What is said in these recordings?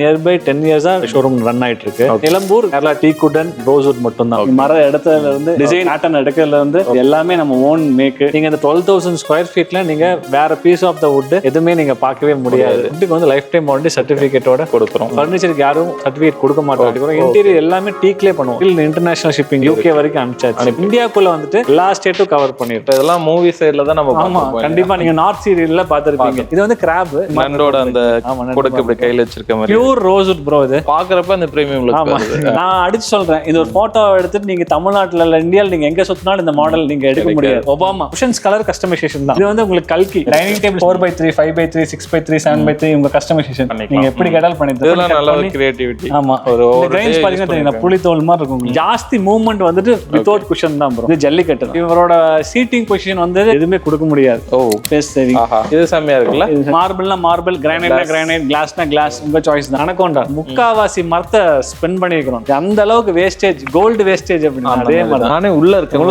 Nearby 10 இயர்ஸா showroom run ஆயிட்டு இருக்கு. Nilambur Kerala teakwood and rosewood மட்டும் தான். மர இடத்துல இருந்து டிசைன் பேட்டர்ன் எடுக்கிறதுல இருந்து எல்லாமே நம்ம ஓன் மேக். நீங்க இந்த 12,000 ஸ்கொயர் ஃபீட்ல நீங்க வேற பீஸ் ஆஃப் த வுட் எதுவுமே நீங்க பார்க்கவே முடியாது. வுட்டுக்கு வந்து லைஃப் டைம் வாரண்டி சர்டிபிகேட்டோட கொடுக்குறோம். ஃபர்னிச்சருக்கு யாரும் சர்டிபிகேட் கொடுக்க மாட்டாங்க. இன்டீரியர் எல்லாமே டீக்லே பண்ணுவோம். இன்டர்நேஷனல் ஷிப்பிங் யூகே வரைக்கும் அனுப்பிச்சாச்சு. இந்தியாக்குள்ள வந்துட்டு எல்லா ஸ்டேட்டும் கவர் பண்ணிருக்கோம். இதெல்லாம் மூவி சைடுல தான் நம்ம. ஆமா, கண்டிப்பா நீங்க நார்த் சீரியல்ல பாத்துருப்பீங்க. இது வந்து கிராப் நண்டோட அந்த கொடுக்கு இப்படி கையில வச்சிருக்க மாதிரி பியூர் ரோஸ்வுட் ப்ரோ. இது பாக்குறப்ப அந்த பிரீமியம் லுக் வருது. நான் அடிச்சு சொல்றேன், இது ஒரு போட்டோ எடுத்துட்டு நீங்க தமிழ்நாட்டுல இல்ல இந்தியால நீங்க எங்க சுத்தினாலும் இந்த மாடல் நீங்க எடுக்க முடியாது. ஒபாமா குஷன்ஸ் கலர் கஸ்டமைசேஷன் தான். இது வந்து உங்களுக்கு கல்கி dining table 4x3 5x3 6x3 7x3 உங்க கஸ்டமைசேஷன் நீங்க எப்படி கேட்டாலும் பண்ணி இதெல்லாம் நல்ல ஒரு கிரியேட்டிவிட்டி. ஆமா, ஒரு கிரைன்ஸ் பாத்தீங்கன்னா தெரியும், புளி தோல் மாதிரி இருக்கும். ஜாஸ்தி மூவ்மெண்ட் வந்துட்டு வித்அவுட் குஷன் தான் ப்ரோ. இது ஜல்லிக்கட்டு. இவரோட சீட்டிங் பொசிஷன் வந்து எதுவுமே கொடுக்க முடியாது. ஓ பேஸ் சேவிங். இது செமையா இருக்குல்ல. மார்பிள்னா மார்பிள், கிரானைட்னா கிரானைட், கிளாஸ்னா கிளாஸ், உங்க சாய்ஸ் தான். அனகோண்டா முக்காவாசி மரத்தை ஸ்பெண்ட் பண்ணிருக்கணும். அந்த அளவுக்கு வேஸ்டேஜ், கோல்டு வேஸ்டேஜ் அப்படின்னு. அதே மாதிரி நானே உள்ள இருக்கேன்.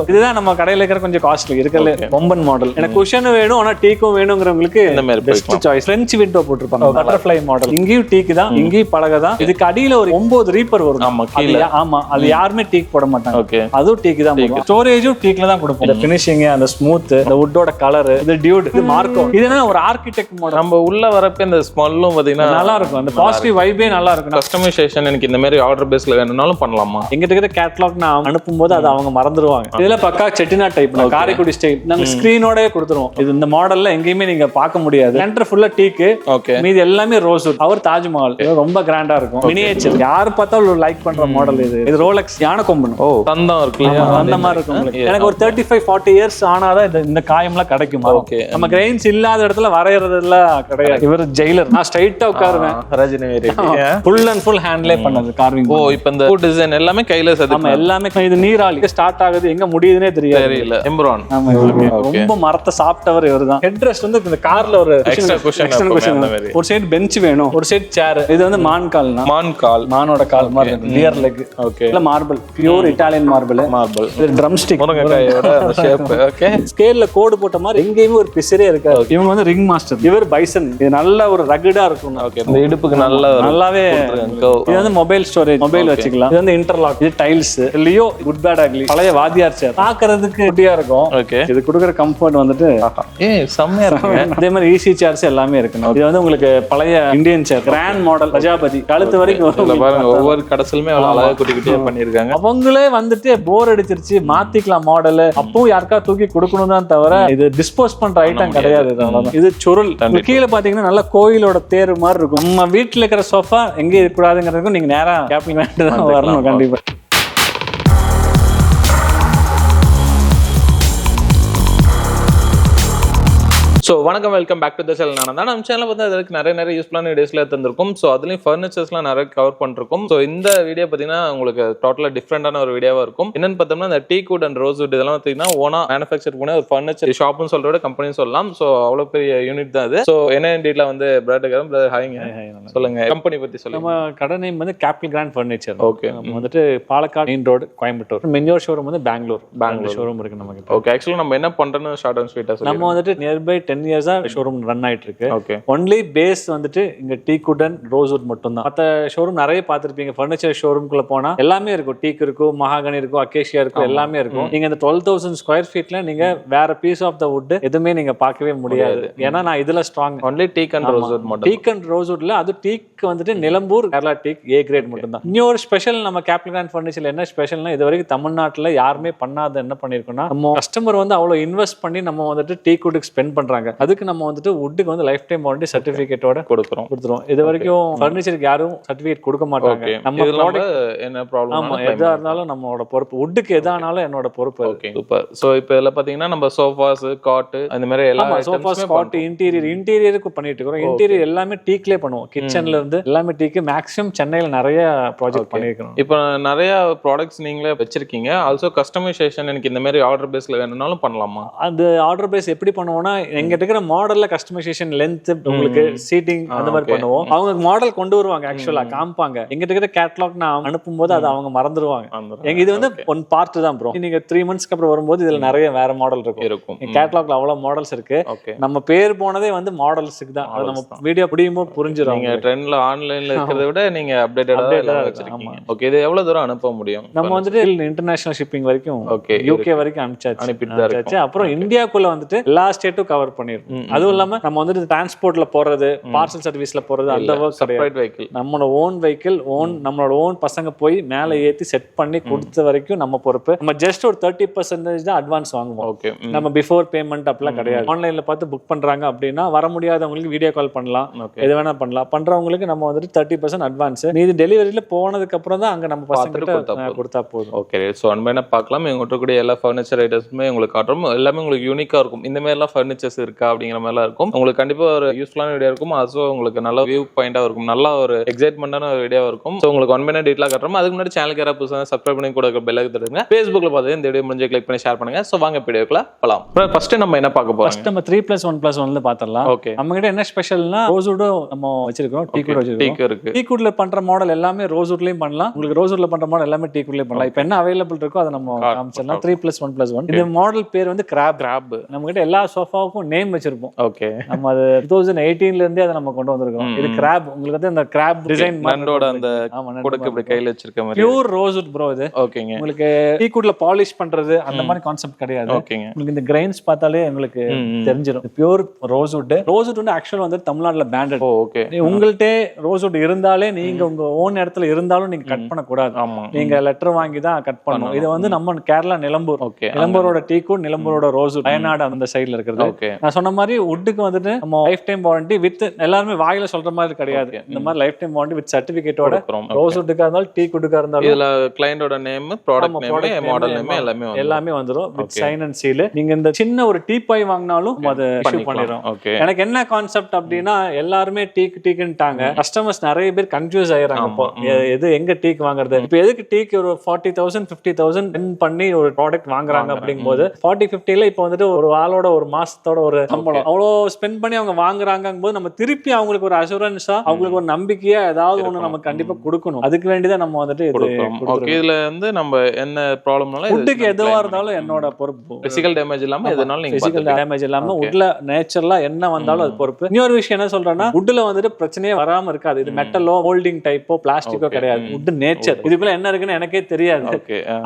இதுதான் நம்ம கடையில இருக்கிற கொஞ்சம் காஸ்ட்லி இருக்கல பொம்பன் மாடல். எனக்கு குஷன் வேணும் ஆனா டீக்கும் வேணுங்கிறவங்களுக்கு இந்த மாதிரி பெஸ்ட் சாய்ஸ். பிரெஞ்ச் விண்டோ போட்டுருப்பாங்க, பட்டர்ஃப்ளை மாடல். இங்கேயும் டீக்கு தான், இங்கேயும் பலகை தான். இதுக்கு அடியில ஒரு 9 ரீப்பர் வரும். ஆமா, கீழ. ஆமா, அது யாருமே டீக் போட மாட்டாங்க. ஓகே, அதுவும் டீக்கு தான். ஸ்டோரேஜும் டீக்ல தான் கொடுப்போம். இந்த ஃபினிஷிங், அந்த ஸ்மூத், இந்த வுட்டோட கலர், இது டியூட், இது மார்க்கோ. இதுனா ஒரு ஆர்கிடெக்ட் மாடல். நம்ம உள்ள வரப்ப இந்த ஸ்மெல்லும் பாத்தீங்கன்னா நல்லா இருக்கும். அந்த பாசிட்டிவ் வைபே நல்லா இருக்கும். கஸ்டமைசேஷன் எனக்கு இந்த மாதிரி ஆர்டர் பேஸ்ல வேணும்னாலும் பண்ணலாமா? எங்கிட்ட இருக்கிற கேட்டலாக் நான் அனுப்பும்போது அதை அவங்க மறந்துடுவாங்க. இதுல பக்கா செட்டிநாட் டைப், காரைக்குடி ஸ்டைல். நாங்க ஸ்கிரீனோட கொடுத்துருவோம். இது இந்த மாடல்ல எங்கேயுமே நீங்க பார்க்க முடியாது. சென்டர் ஃபுல்லா டீக்கு, மீதி எல்லாமே ரோஸ்வுட். அவர் தாஜ்மஹால் ரொம்ப கிராண்டா இருக்கும். மினியேச்சர் யாரு பார்த்தாலும் லைக் பண்ற மாடல் இது. இது ரோலக்ஸ் யானை கொம்பன். ஓ, தந்தம் இருக்கு, அந்த மாதிரி இருக்கும். எனக்கு ஒரு 35-40 இயர்ஸ் ஆனாதான் இந்த காயம்லாம் கிடைக்கும். ஓகே, நம்ம கிரெயின்ஸ் இல்லாத இடத்துல வரையறதுலாம் கிடையாது. இவர் ஜெயிலர். நான் ஸ்ட்ரைட்டா உட்காருவேன். Rajini full and full Hanle பண்ணது கார்விங். ஓ, இப்போ இந்த டிசைன் எல்லாமே கையில ஆமா, எல்லாமே. இது நீராளி ஸ்டார்ட் ஆகுது, எங்க முடியுதுனே தெரியல. எம்ப்ரான். ஆமா, ரொம்ப மரத்தை சாப்பிட்டவர் இவர்தான். ஹெட் ரெஸ்ட் வந்து இந்த கார்ல ஒரு எக்ஸ்ட்ரா குஷன். ஒரு சைடு பெஞ்ச் வேணும், ஒரு சைடு சேர். இது வந்து மான் கால். மானோட கால் மாதிரி இருக்கும். Dear leg. ஓகே, இல்ல மார்பிள், பியூர் இட்டாலியன் மார்பிள். இது ட்ரம் ஸ்டிக், முருங்கைக்காயோட ஷேப். ஓகே, ஸ்கேல்ல கோடு போட்ட மாதிரி எங்கேயுமே ஒரு பிசரே இருக்காது. இவங்க வந்து ரிங் மாஸ்டர். இவர் பைசன். இது நல்ல ஒரு ரகடா இருக்கும். ஓகே, இந்த இடுப்புக்கு நல்லாவே. இது வந்து மொபைல் ஸ்டோரேஜ், மொபைல் வச்சுக்கலாம். இது வந்து இன்டர்லாக். இது tiles. Leo good bad ugly, பழைய வாதியார் சேர். பாக்குறதுக்கு குட்டியா இருக்கும். ஓகே, இது கொடுக்குற கம்ஃபர்ட் வந்துட்டு செம்மையா இருக்கு. அதே மாதிரி ஈஸி சேர்ஸ் எல்லாமே இருக்கு. இது வந்து உங்களுக்கு பழைய இந்தியன் சேர், கிராண்ட் மாடல், பிரஜாபதி. கழுத்து வரைக்கும் பாருங்க, ஒவ்வொரு கடைசிலுமே அழகா குட்டி குட்டியா பண்ணிருக்காங்க. அவங்களே வந்துட்டு போர் அடிச்சிருச்சு, மாத்திக்கலாம் மாடல். அப்பவும் யாருக்கா தூக்கி கொடுக்கணும் தான் தவிர இது டிஸ்போஸ் பண்ற ஐட்டம் கிடையாது. இது சுருள். கீழே பாத்தீங்கன்னா நல்ல கோயிலோட தேர் மாதிரி இருக்கும். நம்ம வீட்டுல இருக்கிற சோஃபா எங்க இருக்கக்கூடாதுங்கிறதுக்கும் நீங்க நேரா கேபிள் வேண்டு தான் வரணும் கண்டிப்பா. ஸோ வணக்கம், welcome back to the channel. நான் தான் நம்ம சேனல் வந்து அதுக்கு நிறைய யூஸ்ஃபுல்லான வீடியோஸ்ல தந்திருக்கும். ஸோ அதுலேயும் ஃபர்னிச்சர்ஸ்லாம் நிறைய கவர் பண்ணிருக்கும். ஸோ இந்த வீடியோ பார்த்தீங்கன்னா உங்களுக்கு டோட்டலாக டிஃப்ரெண்டான ஒரு வீடியோவாக இருக்கும். என்னன்னு பார்த்தோம்னா இந்த டீக்குட் அண்ட் ரோஸ்வுட் இதெல்லாம் பார்த்தீங்கன்னா ஓனா மேனுஃபேக்சர் பண்ண ஒரு ஃபர்னிச்சர் ஷாப்னு சொல்றத கம்பெனின்னு சொல்லலாம். ஸோ அவ்வளோ பெரிய யூனிட் தான் அது. ஸோ என்ன டீட்டில் வந்து பிரதர் ஹாய்ங்க, சொல்லுங்க கம்பெனி பற்றி சொல்லுங்க. நம்ம கடை நேம் வந்து கேபிட்டல் கிராண்ட் ஃபர்னிச்சர். ஓகே, நம்ம வந்துட்டு பாலக்காடு மெயின் ரோடு, கோயம்புத்தூர். மெயின்யோர் ஷோரூம் வந்து பெங்களூர் ஷோரூம் இருக்கு நமக்கு. ஓகே, ஆக்சுவலாக நம்ம என்ன பண்றோம்னு ஷார்ட் அண்ட் ஸ்வீட்டா நம்ம வந்துட்டு நியர்பை 10 இயர்ஸா ஷோரூம் ரன் ஆயிட்டு இருக்கு. ஓகே, ஒன்லி பேஸ் வந்துட்டு இங்க டீக்குட் அண்ட் ரோஸ்வுட் மட்டும் தான். மற்ற ஷோரூம் நிறைய பார்த்திருப்பீங்க. ஃபர்னிச்சர் ஷோரூம்குள்ள போனா எல்லாமே இருக்கும். டீக் இருக்கும், மகாகனி இருக்கும், அக்கேஷியா இருக்கும், எல்லாமே இருக்கும். நீங்க இந்த 12,000 ஸ்கொயர் ஃபீட்ல நீங்க வேற பீஸ் ஆஃப் த வுட் எதுவுமே நீங்க பார்க்கவே முடியாது. ஏன்னா நான் இதுல ஸ்ட்ராங். ஒன்லி டீக் அண்ட் ரோஸ்வுட் மட்டும். டீக் அண்ட் ரோஸ்வுட்ல அது டீக் வந்துட்டு நிலம்பூர் கேரளா டீக் ஏ கிரேட் மட்டும் தான். இன்னொரு ஸ்பெஷல் நம்ம கேபிட்டல் கிராண்ட் ஃபர்னிச்சர்ல என்ன ஸ்பெஷல்னா, இது வரைக்கும் தமிழ்நாட்டுல யாருமே பண்ணாத என்ன பண்ணிருக்கோம்னா, நம்ம கஸ்டமர் வந்து அவ்வளவு இன்வெஸ்ட் பண்ணி நம்ம வந்துட்டு டீக்குட்க்கு ஸ்பெண்ட் பண்றாங்க. அதுக்கு நம்ம வந்துட்டு வுட்டுக்கு வந்து லைஃப் டைம் வாரண்டி சர்டிபிகேட்டோட கொடுத்துறோம். இது வரைக்கும் ஃபர்னிச்சருக்கு யாரும் சர்டிபிகேட் கொடுக்க மாட்டாங்க. நம்ம ப்ராடக்ட் என்ன ப்ராப்ளம், ஆமா, எதா இருந்தாலும் நம்மளோட பொறுப்பு. வுட்டுக்கு எதானாலும் என்னோட பொறுப்பு. Okay, super. சோ இப்போ இதெல்லாம் பாத்தீங்கன்னா நம்ம சோஃபாஸ், காட், அந்த மாதிரி எல்லா சோஃபாஸ், காட், இன்டீரியருக்கு பண்ணிட்டு இருக்கோம். இன்டீரியர் எல்லாமே டீக்லே பண்ணுவோம். கிச்சன்ல இருந்து எல்லாமே டீக். மேக்ஸிமம் சென்னையில நிறைய ப்ராஜெக்ட் பண்ணிருக்கோம். இப்போ நிறைய ப்ராடக்ட்ஸ் நீங்களே வச்சிருக்கீங்க. ஆல்சோ கஸ்டமைசேஷன் எனக்கு இந்த மாதிரி ஆர்டர் பேஸ்ல வேணும்னாலும் பண்ணலாமா? அந்த ஆர்டர் பேஸ் எப்படி பண்ணுவோம்னா, எங்க எங்கிட்ட இருக்கிற மாடல்ல கஸ்டமைசேஷன் லென்த் உங்களுக்கு சீட்டிங் அந்த மாதிரி பண்ணுவோம். அவங்க மாடல் கொண்டு வருவாங்க, ஆக்சுவலா காமிப்பாங்க. எங்கிட்ட இருக்கிற கேட்டலாக் நான் அனுப்பும் போது அதை அவங்க மறந்துடுவாங்க. எங்க இது வந்து ஒன் பார்ட் தான் ப்ரோ. நீங்க 3 monthsக்கு அப்புறம் வரும்போது இதுல நிறைய வேற மாடல் இருக்கும். கேட்டலாக்ல அவ்வளவு மாடல்ஸ் இருக்கு. நம்ம பேர் போனதே வந்து மாடல்ஸுக்கு தான். அது நம்ம வீடியோ முடியுமோ புரிஞ்சிடும். நீங்க ட்ரெண்ட்ல ஆன்லைன்ல இருக்கிறத விட நீங்க அப்டேட்டடா வச்சிருக்கீங்க. ஓகே, இது எவ்வளவு தூரம் அனுப்ப முடியும்? நம்ம வந்துட்டு இன்டர்நேஷனல் ஷிப்பிங் வரைக்கும் UK வரைக்கும் அனுப்பிச்சு அப்புறம் இந்தியாக்குள்ள வந்துட்டு எல்லா ஸ்டேட்டும் கவர் பண்ணிருக்கோம். அதுவும் இல்லாம நம்ம வந்துட்டு டிரான்ஸ்போர்ட்ல போறது, பார்சல் சர்வீஸ்ல போறது அந்த வர்க் கிடையாது. நம்மளோட ஓன் வெஹிக்கிள், நம்மளோட ஓன் பசங்க போய் மேல ஏத்தி செட் பண்ணி கொடுத்த வரைக்கும் நம்ம பொறுப்பு. நம்ம ஜஸ்ட் ஒரு 30% தான் அட்வான்ஸ் வாங்குவோம். நம்ம பிஃபோர் பேமெண்ட் அப்படிலாம் கிடையாது. ஆன்லைன்ல பார்த்து புக் பண்றாங்க அப்படின்னா வர முடியாதவங்களுக்கு வீடியோ கால் பண்ணலாம், எது வேணா பண்ணலாம். பண்றவங்களுக்கு நம்ம வந்துட்டு 30% அட்வான்ஸ். இது டெலிவரியில போனதுக்கு அப்புறம் தான் அங்க நம்ம பசங்க கொடுத்தா போதும். ஓகே, சோ அன்பான பார்க்கலாம். எங்ககிட்ட கூட எல்லா ஃபர்னிச்சர் ஐட்டம்ஸுமே உங்களுக்கு காட்டுறோம். எல்லாமே உங்களுக்கு யூனிக்கா இருக்கும். இந்த மாதிரி எல்லாம் ஃபர்னிச்சர்ஸ் இருக்கா அப்படிங்கிற மாதிரி இருக்கும். உங்களுக்கு கண்டிப்பா ஒரு யூஸ்ஃபுல்லான வீடியோ இருக்கும். அதுவும் உங்களுக்கு நல்ல வியூ பாயிண்டா இருக்கும். நல்ல ஒரு எக்ஸைட்மெண்டான ஒரு வீடியோ இருக்கும். ஸோ உங்களுக்கு 1 minute டீட்டெயிலாக காட்டுறோம். அதுக்கு முன்னாடி சேனலுக்கு யாராவது புதுசாக சப்ஸ்கிரைப் பண்ணி கூட பெல் ஐக்கன் தட்டுங்க. ஃபேஸ்புக்ல பார்த்து இந்த வீடியோ முடிஞ்சு கிளிக் பண்ணி ஷேர் பண்ணுங்க. ஸோ வாங்க வீடியோக்குள்ள போலாம். ஃபர்ஸ்ட் நம்ம என்ன பார்க்க போறோம்? ஃபர்ஸ்ட் நம்ம 3+1+1 பார்த்தறலாம். ஓகே, நம்ம கிட்ட என்ன ஸ்பெஷல்னா ரோஸ்வுட் நம்ம வச்சிருக்கோம், டீக்வுட் வச்சிருக்கோம். டீக்வுட்ல பண்ற மாடல் எல்லாமே ரோஸ்வுட்லயும் பண்ணலாம். உங்களுக்கு ரோஸ்வுட்ல பண்ற மாடல் எல்லாமே டீக்வுட்லயும் பண்ணலாம். இப்போ என்ன அவைலபிள் இருக்கோ அதை நம்ம காமிச்சிடலாம். 3+1+1. இந்த மாடல் பேர் வந்து கிராப். நம்ம கிட்ட எல்லா சோஃபாவுக்கும் நேம் வச்சிருப்போம். ஓகே, நம்ம அது 2018ல இருந்தே அதை நம்ம கொண்டு வந்திருக்கோம். இது கிராப். உங்களுக்கு வந்து அந்த கிராப் டிசைன் நண்டோட அந்த கொடுக்கு இப்படி கையில வச்சிருக்க மாதிரி பியூர் ரோஸ்வுட் ப்ரோ. இது ஓகேங்க. உங்களுக்கு டீக்வுட்ல பாலிஷ் பண்றது அந்த மாதிரி கான்செப்ட் கிடையாது. ஓகேங்க. உங்களுக்கு இந்த கிரைன்ஸ் பார்த்தாலே உங்களுக்கு தெரிஞ்சிடும். Pure rosewood. ரோஸ்வுட் வந்து ஆக்சுவல் வந்து தமிழ்நாட்டுல பேண்டட். ஓகே, உங்கள்கிட்ட ரோஸ்வுட் இருந்தாலே நீங்க உங்க ஓன் இடத்துல இருந்தாலும் நீங்க கட் பண்ண கூடாது. நீங்க லெட்டர் வாங்கி தான் கட் பண்ணணும். இது வந்து நம்ம கேரளா நிலம்பூர், நிலம்பூரோட டீக்வுட், நிலம்பூரோட ரோஸ்வுட், வயநாடு அந்த சைடுல இருக்கிறது. நான் சொன்ன மாதிரி வுட்டுக்கு வந்துட்டு நம்ம லைஃப் டைம் வாரண்டி வித் எல்லாருமே வாயில சொல்ற மாதிரி கிடையாது. இந்த மாதிரி லைஃப் டைம் வாரண்டி வித் சர்டிபிகேட்டோட ரோஸ்வுட்டுக்கா இருந்தாலும் டீக்வுட்டுக்கா இருந்தாலும் இதுல கிளையண்டோட name, product name, model name எல்லாமே வந்துரும் வித் சைன் அண்ட் சீல். நீங்க இந்த சின்ன ஒரு டீபாய் வாங்கினாலும் அதை இஷ்யூ பண்ணிரோம். எனக்கு என்ன கான்செப்ட் அப்படின்னா எல்லாருமே டீக்குன்ட்டாங்க. கஸ்டமர்ஸ் நிறைய பேர் கன்ஃபியூஸ் ஆயிராங்க. இப்போ எது எங்க டீக் வாங்குறது? இப்போ எதுக்கு டீக் ஒரு 40,000 50,000 ஸ்பெண்ட் பண்ணி ஒரு ப்ராடக்ட் வாங்குறாங்க அப்படிங்கும்போது 40-50ல இப்போ வந்துட்டு ஒரு ஆளோட ஒரு மாசத்தோட ஒரு சம்பளம் அவ்வளோ ஸ்பெண்ட் பண்ணி அவங்க வாங்குறாங்க போது நம்ம திருப்பி அவங்களுக்கு ஒரு அஷூரன்ஸா, அவங்களுக்கு ஒரு நம்பிக்கையா ஏதாவது ஒண்ணு நம்ம கண்டிப்பா கொடுக்கணும். அதுக்கு வேண்டிதான் நம்ம வந்துட்டு இதுல வந்து நம்ம என்ன ப்ராப்ளம்னால வுட்டுக்கு எதுவா இருந்தாலும் என்னோட பொறுப்பு. பிசிக்கல் டேமேஜ் இல்லாம எதனால நீங்க பிசிக்கல் டேமேஜ் இல்லாம வுட்ல நேச்சுரலா என்ன வந்தாலும் அது பொறுப்பு. இன்னொரு விஷயம் என்ன சொல்றேன்னா வுட்ல வந்துட்டு பிரச்சனையே வராம இருக்காது. இது மெட்டலோ ஹோல்டிங் டைப்போ பிளாஸ்டிக்கோ கிடையாது. Would nature. இதுக்குள்ள என்ன இருக்குன்னு எனக்கே தெரியாது.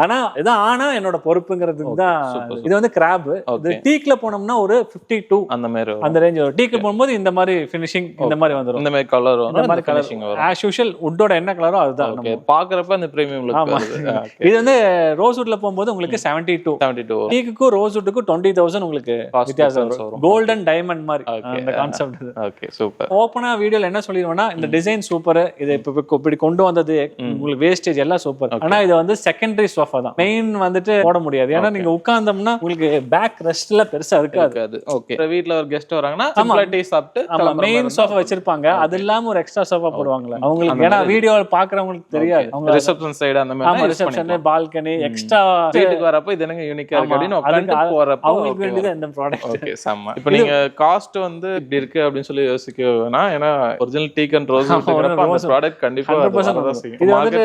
ஆனா இதான் ஆனா என்னோட பொறுப்புங்கிறதுக்கு தான். இது வந்து கிராப். இது டீக்ல போனோம்னா ஒரு 52 அந்த மாதிரி அந்த ரேஞ்ச் வரும். டீக்ல போகும்போது இந்த மாதிரி ஃபினிஷிங் இந்த மாதிரி வந்துரும். இந்த மாதிரி கலர் வரும். இந்த மாதிரி ஃபினிஷிங் வரும். ஆஸ் யூஷுவல் வுட்டோட என்ன கலரோ அதுதான். ஓகே, பாக்குறப்ப அந்த பிரீமியம் லுக் வருது. இது வந்து ரோஸ்வுட்ல போகும்போது உங்களுக்கு 72 டீக்கு ரோஸ்வுட்க்கு 20,000 உங்களுக்கு வித்தியாசம் வரும். கோல்டன் டைமண்ட் மாதிரி அந்த கான்செப்ட். Okay, super. ஓபனா வீடியோல என்ன சொல்லிடுவேன்னா இந்த டிசைன் சூப்பர், இது இப்படி கொண்டு வந்தது உங்களுக்கு வேஸ்டேஜ் எல்லாம் சூப்பர். ஆனா இது வந்து செகண்டரி சோஃபா தான். மெயின் வந்துட்டு போட முடியாது. ஏன்னா நீங்க உட்கார்ந்தோம்னா உங்களுக்கு பேக் ரெஸ்ட்ல பெருசா இருக்காது. ஓகே, வீட்ல ஒரு கெஸ்ட் வராங்கன்னா சிம்பிளா டீ சாப்பிட்டு மெயின் சோஃபா வச்சிருப்பாங்க. அது இல்லாம ஒரு எக்ஸ்ட்ரா சோஃபா போடுவாங்க அவங்களுக்கு. ஏன்னா வீடியோல பாக்குறவங்களுக்கு தெரியாது. அவங்க ரிசப்ஷன் சைடு அந்த மாதிரி ரிசப்ஷன் பால்கனி எக்ஸ்ட்ரா வீட்டுக்கு வரப்ப இது என்னங்க யூனிக்கா இருக்கு அப்படினு உட்கார்ந்து போறப்ப அவங்களுக்கு வேண்டியது இந்த ப்ராடக்ட். ஓகே, செம்ம. இப்போ நீங்க காஸ்ட் வந்து இப்படி இருக்கு அப்படினு சொல்லி யோசிக்க வேணாம். ஏன்னா ஒரிஜினல் டீக் அண்ட் ரோஸ் இருக்குறப்ப அந்த ப்ராடக்ட் கண்டிப்பா 100% இது வந்து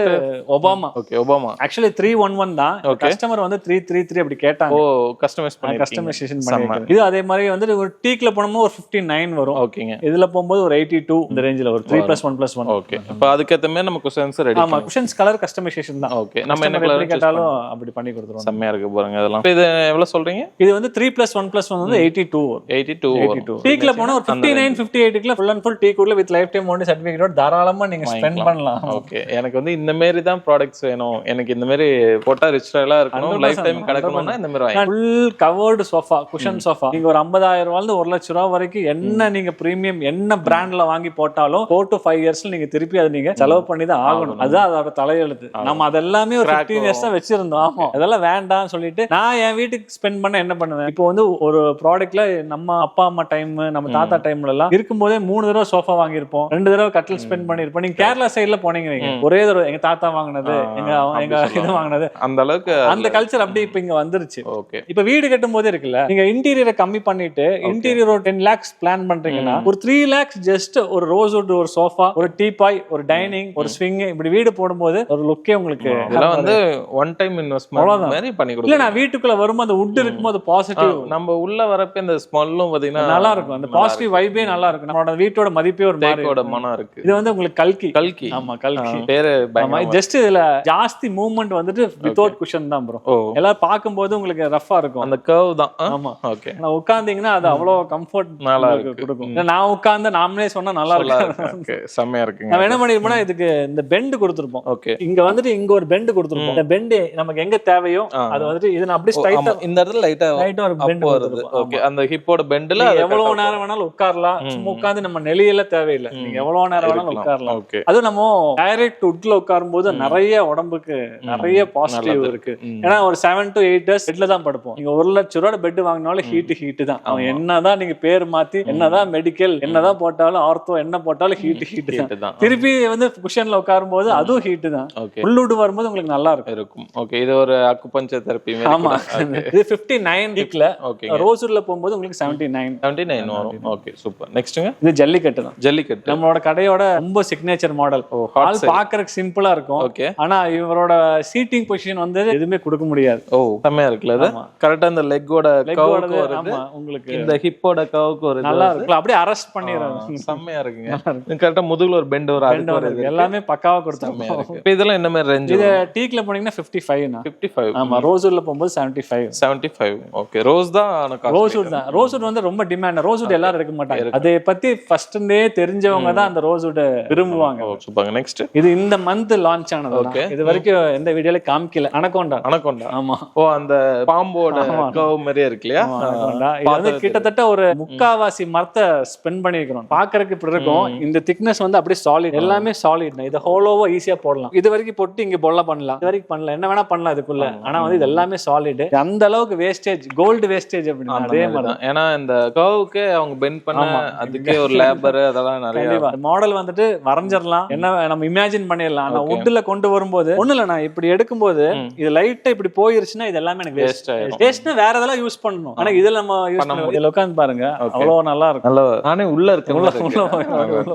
ஒபாமா. ஓகே, ஒபாமா ஆக்சுவலி 311 தான். கஸ்டமர் வந்து 333 அப்படி கேட்டாங்க. ஓ, கஸ்டமைசேஷன் பண்ணிருக்காங்க. இது அதே மாதிரி வந்து ஒரு டீக்ல போனோம்னா ஒரு 59 வரும். ஓகேங்க. இதுல போகும்போது ஒரு 82 இந்த ரேஞ்சில ஒரு 3+1+1. ஓகே, இப்போ அதுக்கு ஏத்த மாதிரி நம்ம குஷன்ஸ் ரெடி. ஆமா, குஷன்ஸ் கலர் கஸ்டமைசேஷன் தான். ஓகே, நம்ம என்ன கலர் கேட்டாலும் அப்படி பண்ணி கொடுத்துருவோம். செம்மையா இருக்கு பாருங்க. அதெல்லாம் இது எவ்வளவு சொல்றீங்க? இது வந்து 3+1+1 வந்து 82 டீக்ல போனா ஒரு 59 58க்குல ஃபுல் அண்ட் ஃபுல் டீக் உள்ள வித் லைஃப் டைம் வாரண்டி சர்டிபிகேட்டோட தாராளமா நீங்க ஸ்பெண்ட் பண்ணலாம். ஓகே, எனக்கு வந்து இந்த மாதிரி தான் ப்ராடக்ட்ஸ் வேணும். எனக்கு இந்த மாதிரி போட்டா ரிச் ஸ்டைலா இருக்கணும், லைஃப் டைம் கிடக்கணும்னா இந்த மாதிரி வாங்க. Full covered sofa, cushion sofa. நீங்க ஒரு 50,000 ரூபாயில இருந்து 1,00,000 ரூபாய் வரைக்கும் என்ன நீங்க பிரீமியம் என்ன பிராண்ட்ல வாங்கி போட்டாலும் 4 to 5 இயர்ஸ்ல நீங்க திருப்பி அதை நீங்க செலவு பண்ணி தான் ஆகணும். அதுதான் அதோட தலையெழுத்து. நம்ம அதெல்லாமே ஒரு 15 இயர்ஸா வச்சிருந்தோம். ஆமா, அதெல்லாம் வேண்டாம்னு சொல்லிட்டு நான் என் வீட்டுக்கு ஸ்பெண்ட் பண்ண என்ன பண்ணுவேன், இப்போ வந்து ஒரு ப்ராடக்ட்ல நம்ம அப்பா அம்மா டைம் நம்ம தாத்தா டைம்ல எல்லாம் இருக்கும்போதே 3 தடவை சோஃபா வாங்கியிருப்போம், 2 தடவை கட்டில் ஸ்பெண்ட் பண்ணிருப்போம். நீங்க கேரளா சைட்ல போனீங்க ஒரே தடவை எங்க தாத்தா வாங்கினது எங்க இது வாங்கினது அந்த அளவுக்கு அந்த கல்ச்சர் அப்படி இப்ப இங்க வந்துருச்சு. இப்ப வீடு கட்டும் போதே இருக்குல்ல, நீங்க இன்டீரியரை கம்மி பண்ணிட்டு பண்ணிட்டு இன்டீரியர் ஒரு 10 lakhs பிளான் பண்றீங்கன்னா ஒரு 3 lakhs ஜஸ்ட் ஒரு ரோஸ்வுட், ஒரு சோஃபா, ஒரு டீபாய், ஒரு டைனிங், ஒரு ஸ்விங் இப்படி வீடு போடும்போது ஒரு லுக்கே உங்களுக்கு இதெல்லாம் வந்து ஒன் டைம் இன்வெஸ்ட்மெண்ட் மாதிரி பண்ணி கொடுக்கும். இல்ல நான் வீட்டுக்குள்ள வரும்போது அந்த வுட் இருக்கும்போது பாசிட்டிவ் நம்ம உள்ள வரப்ப இந்த ஸ்மெல்லும் பாத்தீங்கன்னா நல்லா இருக்கும். அந்த பாசிட்டிவ் வைபே நல்லா இருக்கும். நம்மளோட வீட்டோட மதிப்பே ஒரு தேக்கோட மனம் இருக்கு. இது வந்து உங்களுக்கு கல்கி. ஆமா கல்கி பேரு. ஜஸ்ட் இதுல ஜாஸ்தி மூவ்மெண்ட் வந்துட்டு வித்தவுட் குஷன் தான் ப்ரோ. எல்லாரும் பாக்கும்போது உங்களுக்கு ரஃபா இருக்கும். அந்த கர்வ் தான். ஆமா ஓகே. நான் உட்கார்ந்தீங்கன்னா அது அவ்வளவு கம்ஃபர்ட் நல்லா கொடுக்கும். நான் உட்கார்ந்து நாமளே சொன்னா நல்லா இருக்கும். ஓகே செமையா இருக்கு. நான் என்ன பண்ணிருப்போம்னா இதுக்கு இந்த பெண்ட் கொடுத்திருப்போம். ஓகே. இங்க வந்துட்டு இங்க ஒரு பெண்ட் கொடுத்திருப்போம். இந்த பெண்ட் நமக்கு எங்க தேவையோ அது வந்துட்டு இது அப்படியே ஸ்ட்ரைட்டா இந்த இடத்துல லைட்டா ஒரு பெண்ட் வருது. ஓகே. அந்த ஹிப்போட பெண்ட்ல எவ்வளவு நேரம் வேணாலும் உட்காரலாம். சும்மா உட்கார்ந்து நம்ம நெளியல தேவையில்லை. நீங்க எவ்வளவு நேரம் வேணாலும் உட்காரலாம். அது நம்ம டைரக்ட் வுட்ல உட்காரும் போது நிறைய உடம்புக்கு நிறைய பாசிட்டிவ் இருக்கு. ஏன்னா ஒரு 7 to 8 days பெட்ல தான் படுப்போம். நீங்க 1 லட்சம் ரூபாய் பெட் வாங்கினாலும் ஹீட் தான். அவன் என்னதான் நீங்க பேர் மாத்தி என்னதான் மெடிக்கல் என்னதான் போட்டாலும் ஆர்த்தோ என்ன போட்டாலும் ஹீட் தான். திருப்பி வந்து குஷன்ல உட்காரும் போது அதுவும் ஹீட் தான். உள்ளுடு வரும்போது உங்களுக்கு நல்லா இருக்கும். ஓகே. இது ஒரு அக்குபஞ்சர் தெரப்பி. ஆமா. இது 59 வீக்ல. ஓகே. ரோஸ்வுட்ல போகும்போது உங்களுக்கு 79 வரும். Okay super. நெக்ஸ்ட்ங்க இது ஜல்லிக்கட்டு தான். ஜல்லிக்கட்டு நம்மளோட கடையோட ரொம்ப சிக்னேச்சர் மாடல். ஆல் பாக்குறதுக்கு சிம்பிளா இருக்கும். ஓகே. ஆனா இவரோட சீட்டிங் பொசிஷன் வந்து எதுவுமே கொடுக்க முடியாது. செமையா இருக்குல்ல அது. கரெக்ட்டா அந்த லெக்கோட கர்வுக்கு வருது. ஆமா உங்களுக்கு இந்த ஹிப்போட கர்வுக்கு வருது. நல்லா இருக்கு. அப்படியே அரெஸ்ட் பண்ணிராங்க. செமையா இருக்குங்க. கரெக்ட்டா முதுகுல ஒரு பெண்ட் வருது. எல்லாமே பக்காவா கொடுத்தாங்க. இப்போ இதெல்லாம் என்ன மாதிரி ரேஞ்ச்? இது டீக்ல போனீங்கன்னா 55 னா. 55. ஆமா. ரோஸ்வுட்ல போகும்போது 75. ஓகே. ரோஸ்வுட் தான். ரோஸ்வுட் வந்து ரொம்ப டிமாண்ட். ரோஸ்வுட் எல்லாரும் எடுக்க மாட்டாங்க. அதை பத்தி ஃபர்ஸ்ட்லே தெரிஞ்சவங்க தான் அந்த ரோஸ்வுட் விரும்புவாங்க. சூப்பர். நெக்ஸ்ட் இது இந்த மந்த் லான்ச் ஆனது. ஓகே. இது வரைக்கும் எந்த வீடியோல காமிக்கல. அனகோண்டா. ஆமா. அந்த பாம்போட கர்வ் மாதிரியே இருக்கு இல்லையா? இது வந்து கிட்டத்தட்ட ஒரு முக்காவாசி மரத்தை ஸ்பெண்ட் பண்ணிருக்கோம். பாக்குறதுக்கு இப்படி இருக்கும். இந்த திக்னஸ் வந்து அப்படியே சாலிட். எல்லாமே சாலிட். இது ஹோலோவா ஈஸியா போடலாம். இது வரைக்கும் போட்டு இங்க பொல்ல பண்ணலாம். இது வரைக்கும் பண்ணலாம். என்ன வேணா பண்ணலாம் இதுக்குள்ள. ஆனா வந்து இது எல்லாமே சாலிட். அந்த அளவுக்கு வேஸ்டேஜ் கோல்டு வேஸ்டேஜ் அப்படினா அதே மாதிரி தான். ஏன்னா இந்த கர்வுக்கு அவங்க பெண்ட் பண்ண அதுக்கே ஒரு லேபர் அதெல்லாம் நிறைய மாடல் வந்துட்டு வரைஞ்சிரலாம். என்ன நம்ம இமேஜின் பண்ணிடலாம். ஆனா வுட்ல கொண்டு வரும்போது ஒண்ணு இல்ல. நான் இப்படி எடுக்கும்போது இது லைட்டா இப்படி போயிருச்சுன்னா இது எல்லாமே எனக்கு வேஸ்ட். வேஸ்ட்னா வேற எதெல்லாம் யூஸ் பண்ணணும். ஆனா இதுல நம்ம யூஸ் பண்ண இதுல உட்கார்ந்து பாருங்க. அவ்வளவு நல்லா இருக்கும். நல்லா நானே உள்ள இருக்கேன்.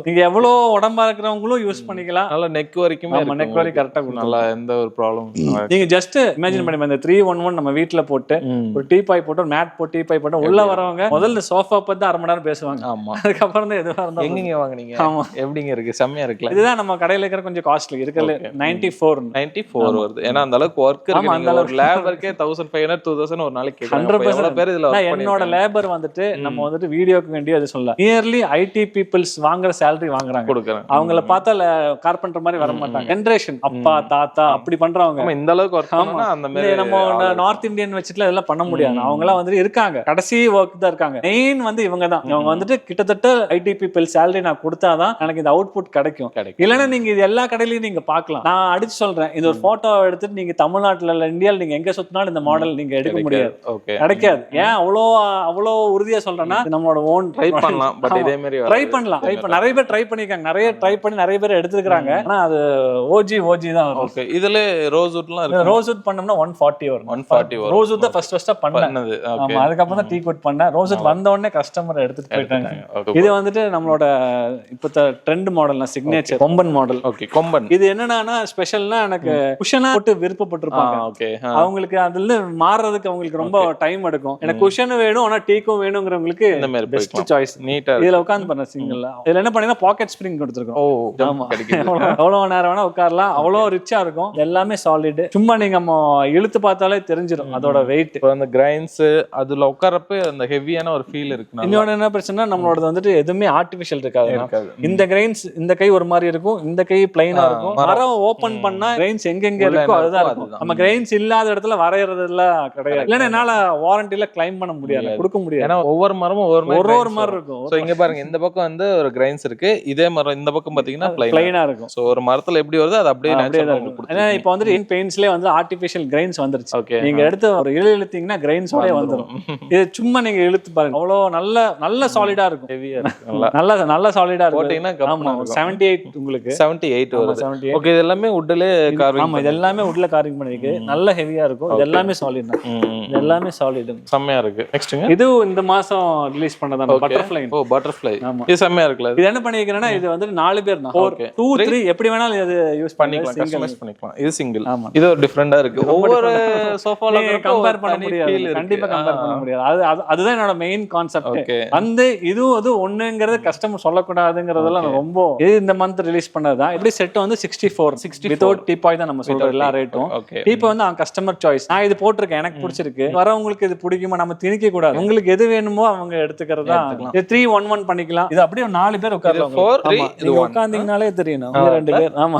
நீங்க எவ்வளவு உடம்பா இருக்கிறவங்களும் யூஸ் பண்ணிக்கலாம். நல்ல நெக் வரைக்கும் நெக் வரைக்கும் கரெக்டா நல்லா எந்த ஒரு ப்ராப்ளம். நீங்க ஜஸ்ட் இமேஜின் பண்ணி இந்த 311 நம்ம வீட்ல போட்டு ஒரு டீபாய் போட்டு ஒரு மேட் போட்டு டீபாய் போட்டு உள்ள வரவங்க முதல்ல சோஃபா பத்தி 1/2 மணி நேரம் பேசுவாங்க. ஆமா. அதுக்கப்புறம் தான் எதுவா இருந்தாலும் எங்கங்க வாங்குனீங்க? ஆமா. எப்படிங்க இருக்கு? செம்மையா இருக்குல. இதுதான் நம்ம கடையில இருக்கிற கொஞ்சம் காஸ்ட்லி இருக்குல்ல. 94 வருது. ஏன்னா அந்த அளவுக்கு வர்க் இருக்கு. நீங்க ஒரு லேபர்க்கே 1500 2000 ஒரு நாளைக்கு கேக்குறாங்க. 100% பேர் இதுல வர்க் பண்ணி என்னோட லேபர் வந்துட்டு நம்ம வந்துட்டு வீடியோக்கு வேண்டிய அது சொல்லலாம். நியர்லி ஐடி பீப்பிள்ஸ் வாங்குற salary வாங்குறாங்க. கொடுக்குறாங்க. அவங்கள பார்த்தா கார்பெண்டர் மாதிரி வர மாட்டாங்க. ஜெனரேஷன் அப்பா தாத்தா அப்படி பண்றவங்க. இந்த அளவுக்கு வர்க் பண்ணா அந்த மாதிரி நம்ம நார்த் இந்தியன் வச்சிட்டு இதெல்லாம் பண்ண முடியாது. அவங்க எல்லாம் வந்து இருக்காங்க. கடைசி வர்க் தான் இருக்காங்க. மெயின் வந்து இவங்க தான். இவங்க வந்துட்டு கிட்டத்தட்ட ஐடி பீப்பிள் salary நான் கொடுத்தாதான் எனக்கு இந்த அவுட்புட் கிடைக்கும். இல்லைன்னா நீங்க இது எல்லா கடையிலயும் நீங்க பார்க்கலாம். நான் அடிச்சு சொல்றேன். இது ஒரு போட்டோ எடுத்துட்டு நீங்க தமிழ்நாட்டுல இல்ல இந்தியால நீங்க எங்க சுத்தினாலும் இந்த மாடல் நீங்க எடுக்க முடியாது. கிடைக்காது. ஏன் அவ்வளோ உறுதியா சொல்றேன்னா நம்மளோட ஓன் ட்ரை பண்ணலாம். பட் இதே மாதிரி ட்ரை பண்ணலாம். நிறைய பேர் ட்ரை பண்ணிருக்காங்க. நிறைய ட்ரை பண்ணி நிறைய பேர் எடுத்துக்கிறாங்க. ஆனா அது ஓஜி தான் வரும். ஓகே. இதுல ரோஸ்வுட்லாம் இருக்கு. ரோஸ்வுட் பண்ணோம்னா 140 வரும். 140 வரும். ரோஸ்வுட் தான் ஃபர்ஸ்ட் பண்ணது. ஆமா. அதுக்கப்புறம் தான் டீக்வுட் பண்ணேன். ரோஸ்வுட் வந்த உடனே கஸ்டமர் எடுத்துட்டு போயிட்டாங்க. இது வந்துட்டு நம்மளோட இப்ப ட்ரெண்ட் மாடல்னா சிக்னேச்சர் கொம்பன் மாடல். ஓகே. கொம்பன் இது என்னன்னா ஸ்பெஷல்னா எனக்கு குஷனா போட்டு விருப்பப்பட்டிருப்பாங்க. ஓகே. அவங்களுக்கு அதுல மாறதுக்கு அவங்களுக்கு ரொம்ப டைம் எடுக்கும். எனக்கு குஷன் வேணும் ஆனா டீக்கும் வேணும்ங்கறவங்களுக்கு இந்த மாதிரி பெஸ்ட் சாய்ஸ். நீட்டா இதுல உட்கார்ந்து பண்ண சிங்கிள்ல. இதுல என்ன பண்ணீங்கன்னா பாக்கெட் ஸ்ப்ரிங் கொடுத்திருக்கோம். ஆமா. எவ்வளவு நேரம் வேணா உட்காரலாம். அவ்வளவு ரிச்சா இருக்கும். எல்லாமே சாலிட். சும்மா நீங்க இழுத்து பார்த்தாலே தெரிஞ்சிடும் அதோட வெயிட். அந்த கிரைன்ஸ் அதுல உட்காரப்ப அந்த ஹெவியான ஒரு ஃபீல் இருக்கு. இன்னொன்னு என்ன பிரச்சனை நம்மளோட வந்துட்டு எதுவுமே ஆர்டிபிஷியல் இருக்காது. இந்த கிரைன்ஸ் இந்த கை ஒரு மாதிரி இருக்கும். இந்த கை பிளைனா இருக்கும். மரம் ஓபன் பண்ணா கிரைன்ஸ் எங்கெங்க இருக்கோ அதுதான் இருக்கும். நம்ம கிரைன்ஸ் இல்லாத இடத்துல வரையறதுல கிடையாது. இல்லன்னா என்னால வாரண்டில கிளைம் பண்ண முடியாது. கொடுக்க முடியாது. ஏன்னா ஒவ்வொரு மரமும் ஒவ்வொரு மாதிரி இருக்கும். சோ இங்க பாருங்க இந்த பக்கம் வந்து ஒரு கிரைன்ஸ் இருக்கு. இதே மரம் இந்த பக்கம் பாத்தீங்கன்னா பிளைனா இருக்கும். சோ ஒரு மரத்துல எப்படி வருது அது அப்படியே நேச்சுரலா இருக்கும். ஏன்னா இப்போ வந்து இன் பெயிண்ட்ஸ்லயே வந்து ஆர்டிபிஷியல் கிரைன்ஸ் வந்துருச்சு. நீங்க எடுத்து ஒரு இழுத்தீங்கன்னா கிரைன்ஸ் ஓட வந்துரும். இது சும்மா நீங்க இழுத்து பாருங்க. அவ்வளவு நல்ல சாலிடா இருக்கும். ஹெவியா இருக்கும். நல்ல சாலிடா இருக்கும். போட்டீங்கன்னா 78 உங்களுக்கு 78 வருது. ஓகே. இது எல்லாமே வுட்ல கார்விங். ஆமா. இது எல்லாமே வுட்ல கார்விங் பண்ணிருக்கு. நல்ல ஹெவியா இருக்கும். இது எல்லாமே சாலிட் தான். இது எல்லாமே சாலிட். செமையா இருக்கு. நெக்ஸ்ட்ங்க இது இது இந்த மாசம் ரிலீஸ் பண்ணதான் பட்டர்ஃப்ளை. ஓ பட்டர்ஃப்ளை. ஆமா இது செம்மையா இருக்குல்ல. இது என்ன பண்ணிக்கிறேன்னா இது வந்து 4 பேர் தான் 4 2 3 எப்படி வேணாலும் இது யூஸ் பண்ணிக்கலாம், கஸ்டமைஸ் பண்ணிக்கலாம். இது சிங்கிள். இது ஒரு டிஃபரெண்டா இருக்கு. ஒவ்வொரு சோஃபால கம்பேர் பண்ண முடியாது, கண்டிப்பா கம்பேர் பண்ண முடியாது. அதுதான் என்னோட மெயின் கான்செப்ட். வந்து இதுவும் அது ஒண்ணுங்கிறது கஸ்டமர் சொல்லக்கூடாதுங்கிறதெல்லாம் ரொம்ப இது இந்த மந்த் ரிலீஸ் பண்ணதுதான். எப்படி செட் வந்து 64 வித்வுட் டீபாய் தான் நம்ம சொல்றோம் எல்லா ரேட்டும். டீபாய் வந்து அவங்க கஸ்டமர் சாய்ஸ். நான் இது போட்டிருக்கேன், எனக்கு பிடிச்சிருக்கு, வரவங்களுக்கு இது பிடிக்குமா நம்ம திணிக்க கூடாது. உங்களுக்கு எது வேணுமோ அவங்க எடுத்துக்கிறதா. இது 3-1-1 பண்ணிக்கலாம். இது அப்படியே 4 பேர் உட்கார்ந்தீங்கனாலே தெரியும் 2 பேர். ஆமா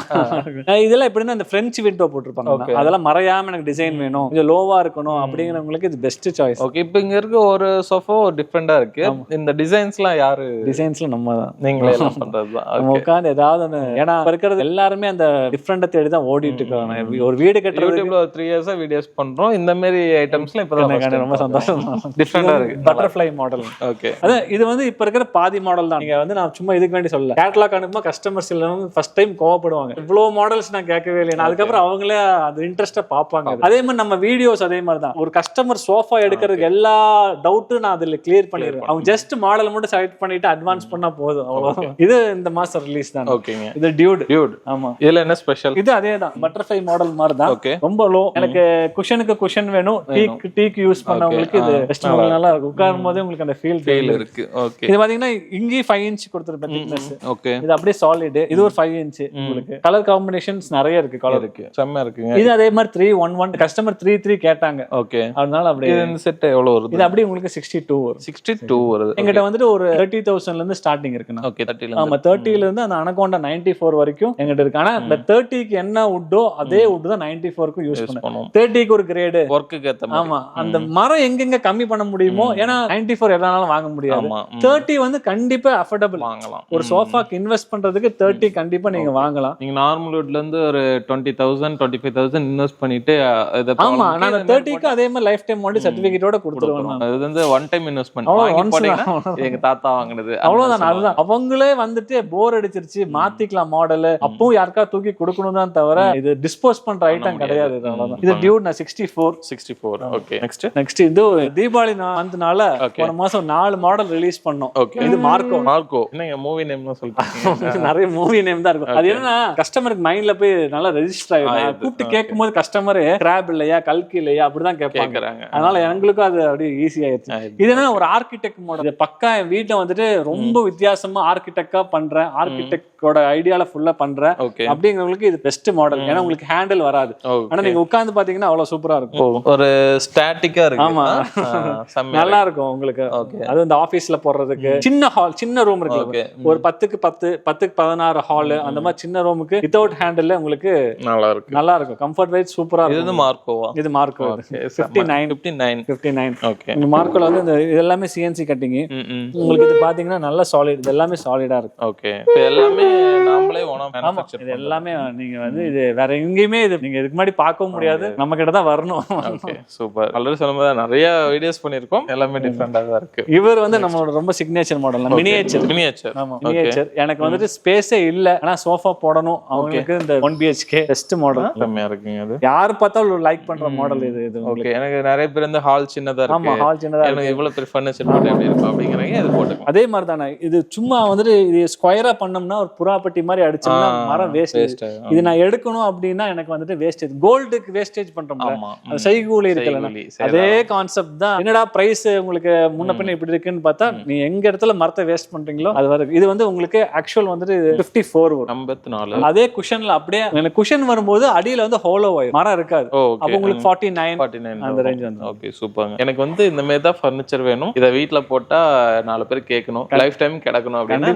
இதெல்லாம் எப்படின்னா இந்த பிரெஞ்ச் விண்டோ போட்டிருப்பாங்க, அதெல்லாம் மறையாம எனக்கு டிசைன் வேணும், கொஞ்சம் லோவா இருக்கணும் அப்படிங்கிறவங்களுக்கு இது பெஸ்ட் சாய்ஸ். ஓகே, இப்போ இங்க இருக்க ஒரு சோஃபா டிஃபரெண்டா இருக்கு. இந்த டிசைன்ஸ்லாம் யாரு? டிசைன்ஸ்ல நம்ம தான், நீங்களே எல்லாம் பண்றதுதான். நம்ம உட்கார்ந்து ஏதாவது ஒன்று, ஏன்னா இருக்கிறது எல்லாருமே அந்த டிஃப்ரெண்டை தேடி தான் ஓடிட்டு இருக்காங்க. ஒரு வீடு கட்டுறது யூடியூப்ல 3 இயர்ஸா வீடியோஸ் பண்றோம். இந்த மாதிரி ஐட்டம்ஸ்லாம் இப்பதான் ரொம்ப சந்தோஷம். டிஃப்ரெண்டா இருக்கு. Butterfly model. ஓகே, அதான் இது வந்து இப்ப இருக்கிற பாதி மாடல் தான். நீங்க வந்து நான் சும்மா இதுக்கு வேண்டி சொல்லல, கேட்டலாக் அனுப்புமா கஸ்டமர்ஸ் எல்லாம் ஃபர்ஸ்ட் டைம் கோவப்படுவாங்க, இவ்வளவு மாடல்ஸ் நான் கேட்கவே இல்லை. அதுக்கப்புறம் அவங்களே அது இன்ட்ரெஸ்டா பாப்பாங்க. அதே மாதிரி நம்ம வீடியோஸ் அதே மாதிரி தான். ஒரு கஸ்டமர் சோஃபா எடுக்கிறதுக்கு எல்லா டவுட்டும் நான் அதுல கிளியர் பண்ணிடுவேன். அவங்க ஜஸ்ட் மாடல் மட்டும் செலக்ட் பண்ணிட்டு அட்வான்ஸ் பண்ணா போதும், அவ்வளவுதான். இது இந்த மாசம் ரிலீஸ் தான். ஓகேங்க, இது டியூட். ஆமா, இதுல என்ன ஸ்பெஷல்? இது அதே தான், பட்டர்ஃப்ளை மாடல் மாதிரி தான். ரொம்ப லோ. எனக்கு குஷனுக்கு குஷன் வேணும், டீக்கு யூஸ் பண்ணவங்களுக்கு இது பெஸ்ட் மாடல். நல்லா இருக்கும், உட்காரும் போதே உங்களுக்கு அந்த ஃபீல் இருக்கு. ஓகே, இது பாத்தீங்கன்னா இங்கேயும் 5 இன்ச் கொடுத்திருப்பேன் திக்னஸ். ஓகே, இது அப்படியே சாலிட். இது ஒரு 5 இன்ச். உங்களுக்கு கலர் காம்பினேஷன்ஸ் நிறைய இருக்கு, கலர் இருக்கு, செம்ம இருக்குங்க. இது அதே மாதிரி 3-1-1 கஸ்டமர் 3-3 கேட்டாங்க. ஓகே, அதனால அப்படியே இந்த செட் எவ்வளவு வருது? இது அப்படியே உங்களுக்கு 62 வரும். 62 வருது. எங்கிட்ட வந்துட்டு ஒரு 30,000 ல இருந்து ஸ்டார்டிங் இருக்குண்ணா. ஓகே, 30 ஆமா 30 ல இருந்து அந்த அனகோண்டா 94 வரைக்கும் எங்கிட்ட இருக்கு. ஆனா இந்த 30க்கு என்ன வுட்டோ அதே வுட் தான் 94க்கு யூஸ் பண்ணுவோம். 30க்கு ஒரு கிரேடு வர்க்குக்கு ஏத்த மாதிரி. ஆமா, அந்த மரம் எங்கெங்க கம்மி பண்ண முடியுமோ, ஏன்னா 94 எதனாலும் வாங்க முடியாது. 30 வந்து கண்டிப்பா அஃபோர்டபிள் வாங்கலாம். ஒரு சோஃபாக்கு இன்வெஸ்ட் பண்றதுக்கு 30 கண்டிப்பா நீங்க வாங்கலாம். நீங்க நார்மல் வுட்ல இருந்து ஒரு 20,000 25,000 இன்வெஸ்ட் பண்ணிட்டு ஆமா, நான் 30க்கு அதே மாதிரி லைஃப் டைம் வாரண்டி சர்டிபிகேட்டோட கொடுத்துருவேன். அது வந்து ஒன் டைம் இன்வெஸ்ட்மென்ட். வாங்கி போட்டீங்கன்னா எங்க தாத்தா வாங்குனது அவ்வளவுதான். அதுதான் அவங்களே வந்துட்டு போர் அடிச்சிருச்சு மாத்திக்கலாம் மாடல், அப்பவும் யாருக்கா தூக்கி கொடுக்கணும் தான் தவிர இது டிஸ்போஸ் பண்ற ஐட்டம் கிடையாது. இது டியூட் 64. ஓகே, நெக்ஸ்ட் இது தீபாவளி மந்த்னால போன மாசம் 4 மாடல் ரிலீஸ் பண்ணோம். இது மார்க்கோ. என்னங்க மூவி நேம்லாம் சொல்லிட்டீங்க? நிறைய மூவி நேம் தான் இருக்கும். அது என்னன்னா கஸ்டமருக்கு மைண்ட்ல போய் நல்லா ரெஜிஸ்டர் ஆயிடும். கூப்பிட்டு கேட்கும் போது கஸ்டமர் கிராப் இல்லையா கல்கி இல்லையா அப்படிதான் கேட்பாங்க. அதனால எங்களுக்கும் அது அப்படியே ஈஸி ஆயிடுச்சு. இது என்ன ஒரு ஆர்கிடெக்ட் மாடல். பக்கா என் வீட்டுல வந்துட்டு ரொம்ப வித்தியாசமா ஆர்கிடெக்டா பண்றேன், ஆர்கிடெக்டோட ஐடியால ஃபுல்லா பண்றேன் அப்படிங்கிறவங்களுக்கு இது பெஸ்ட் மாடல். ஏன்னா உங்களுக்கு ஹேண்டில் வராது. ஆனா நீங்க உட்கார்ந்து பாத்தீங்கன்னா அவ்வளவு சூப்பரா இருக்கும். ஒரு ஸ்டாட்டிக்கா இருக்கு. ஆமா, நல்லா இருக்கும் உங்களுக்கு. அது இந்த ஆபீஸ்ல போடுறதுக்கு சின்ன ஹால், சின்ன ரூம் இருக்கு, ஒரு 10க்கு 10 10க்கு 16 ஹால், அந்த மாதிரி சின்ன ரூமுக்கு வித்அவுட் ஹேண்டில் உங்களுக்கு நல்லா இருக்கும். கம்ஃபர்ட் வைஸ் சூப்பரா இருக்கும். இது மார்க்கோவா? இது மார்க்கோ 59. ஓகே, இந்த மார்க்கோல வந்து இந்த எல்லாமே சிஎன்சி கட்டிங். உங்களுக்கு இது பாத்தீங்கன்னா நல்ல சாலிட், இது எல்லாமே சாலிடா இருக்கு. ஓகே, இப்போ எல்லாமே நாமளே ஓனா மேனுஃபேக்சர். இது எல்லாமே நீங்க வந்து இது வேற எங்கேயுமே இது நீங்க இதுக்கு முன்னாடி பார்க்கவும் முடியாது, நம்ம கிட்ட தான் வரணும். Okay, super. ஆல்ரெடி சொல்லும்போது நிறைய வீடியோஸ் பண்ணிருக்கோம், எல்லாமே டிஃபரெண்டா தான் இருக்கு. இவர் வந்து நம்மளோட ரொம்ப சிக்னேச்சர் மாடல், மினியேச்சர். ஆமா, மினியேச்சர். எனக்கு வந்துட்டு ஸ்பேஸே இல்ல, ஆனா சோஃபா போடணும் அவங்களுக்கு இந்த 1 BHK பெஸ்ட் மாடல். செம்மையா இருக்குங்க. அது யார் பார்த்தாலும் லைக் பண்ற மாடல் இது. ஓகே, எனக்கு நிறைய பேர் இந்த ஹால் சின்னதா இருக்கு. ஆமா, ஹால் சின்னதா இருக்கு, எனக்கு இவ்வளவு பெரிய ஃபர்னிச்சர் போட்டு எப்படி இருக்கும் அப்படிங்கறீங்க, இது போட்டுக்கலாம். அதே மாதிரி தானே இது. சும்மா வந்துட்டு இது ஸ்கொயரா பண்ணோம்னா ஒரு புறாப்பட்டி மாதிரி அடிச்சோம்னா மரம் வேஸ்ட். இது நான் எடுக்கணும் அப்படின்னா எனக்கு வந்துட்டு வேஸ்டேஜ், கோல்டுக்கு வேஸ்டேஜ் பண்றோம்ல, அது செய்கூலி இருக்குல்ல, அதே கான்செப்ட் தான். என்னடா பிரைஸ் உங்களுக்கு முன்ன பின்ன இப்படி இருக்குன்னு பார்த்தா நீ எங்க இடத்துல மரத்தை வேஸ்ட் பண்றீங்களோ அது வருது. இது வந்து உங்களுக்கு ஆக்சுவல் வந்துட்டு 54 வரும், 54. அதே குஷன்ல அப்படியே எனக்கு குஷன் வரும்போது அடியில வந்து ஹோலோ ஆயிரும், மரம் இருக்காது. அப்ப உங்களுக்கு 49 அந்த ரேஞ்ச் வந்து. ஓகே, சூப்பர்ங்க. எனக்கு வந்து இந்த மாதிரி தான் ஃபர்னிச்சர் வேணும், இத வீட்ல போட்டா 4 பேர் கேட்கணும், லைஃப் டைம் கிடக்கணும் அப்படின்னா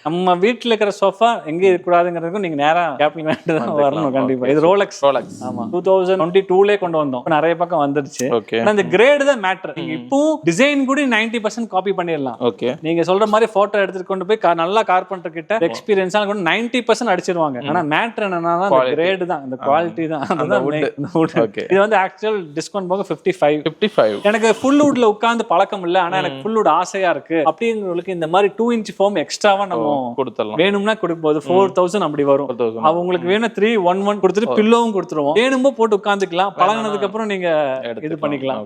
நம்ம வீட்ல இருக்கிற சோஃபா எங்க இருக்க கூடாதுங்கிறதுக்கு நீங்க நேரா கேபிள் வேண்ட் தான் வரணும் கண்டிப்பா. இது ரோலக்ஸ். ஆமா, 2022 கொண்டு வந்தோம், நிறைய பக்கம் வந்துருச்சு. அந்த கிரேட் தான் மேட்டர். நீங்க இப்போ டிசைன் கூட 90% காப்பி பண்ணிடலாம். ஓகே, நீங்க சொல்ற மாதிரி போட்டோ எடுத்துட்டு கொண்டு போய் நல்லா கார்பெண்டர் கிட்ட எக்ஸ்பீரியன்ஸா கூட 90% அடிச்சிருவாங்க. ஆனா மேட்டர் என்னன்னா அந்த கிரேட் தான், அந்த குவாலிட்டி தான். இது வந்து ஆக்சுவல் டிஸ்கவுண்ட் போக 55. எனக்கு ஃபுல் வுட்ல உட்கார்ந்து பழக்கம் இல்ல, ஆனா எனக்கு ஃபுல் வுட் ஆசையா இருக்கு அப்படிங்கிறவங்களுக்கு இந்த மாதிரி 2 இன்ச் ஃபோம் எக்ஸ்ட்ராவா நம்ம கொடுத்துடலாம். வேணும்னா கொடுக்கும்போது 4000 அப்படி வரும். அவங்களுக்கு வேணும் 3-1-1 கொடுத்துட்டு பில்லோவும் கொடுத்துருவோம். வேணுமோ போட்டு உட்காந்துக்கலாம். பழகினதுக்கு அப்புறம் நீங்க இது பண்ணிக்கலாம்.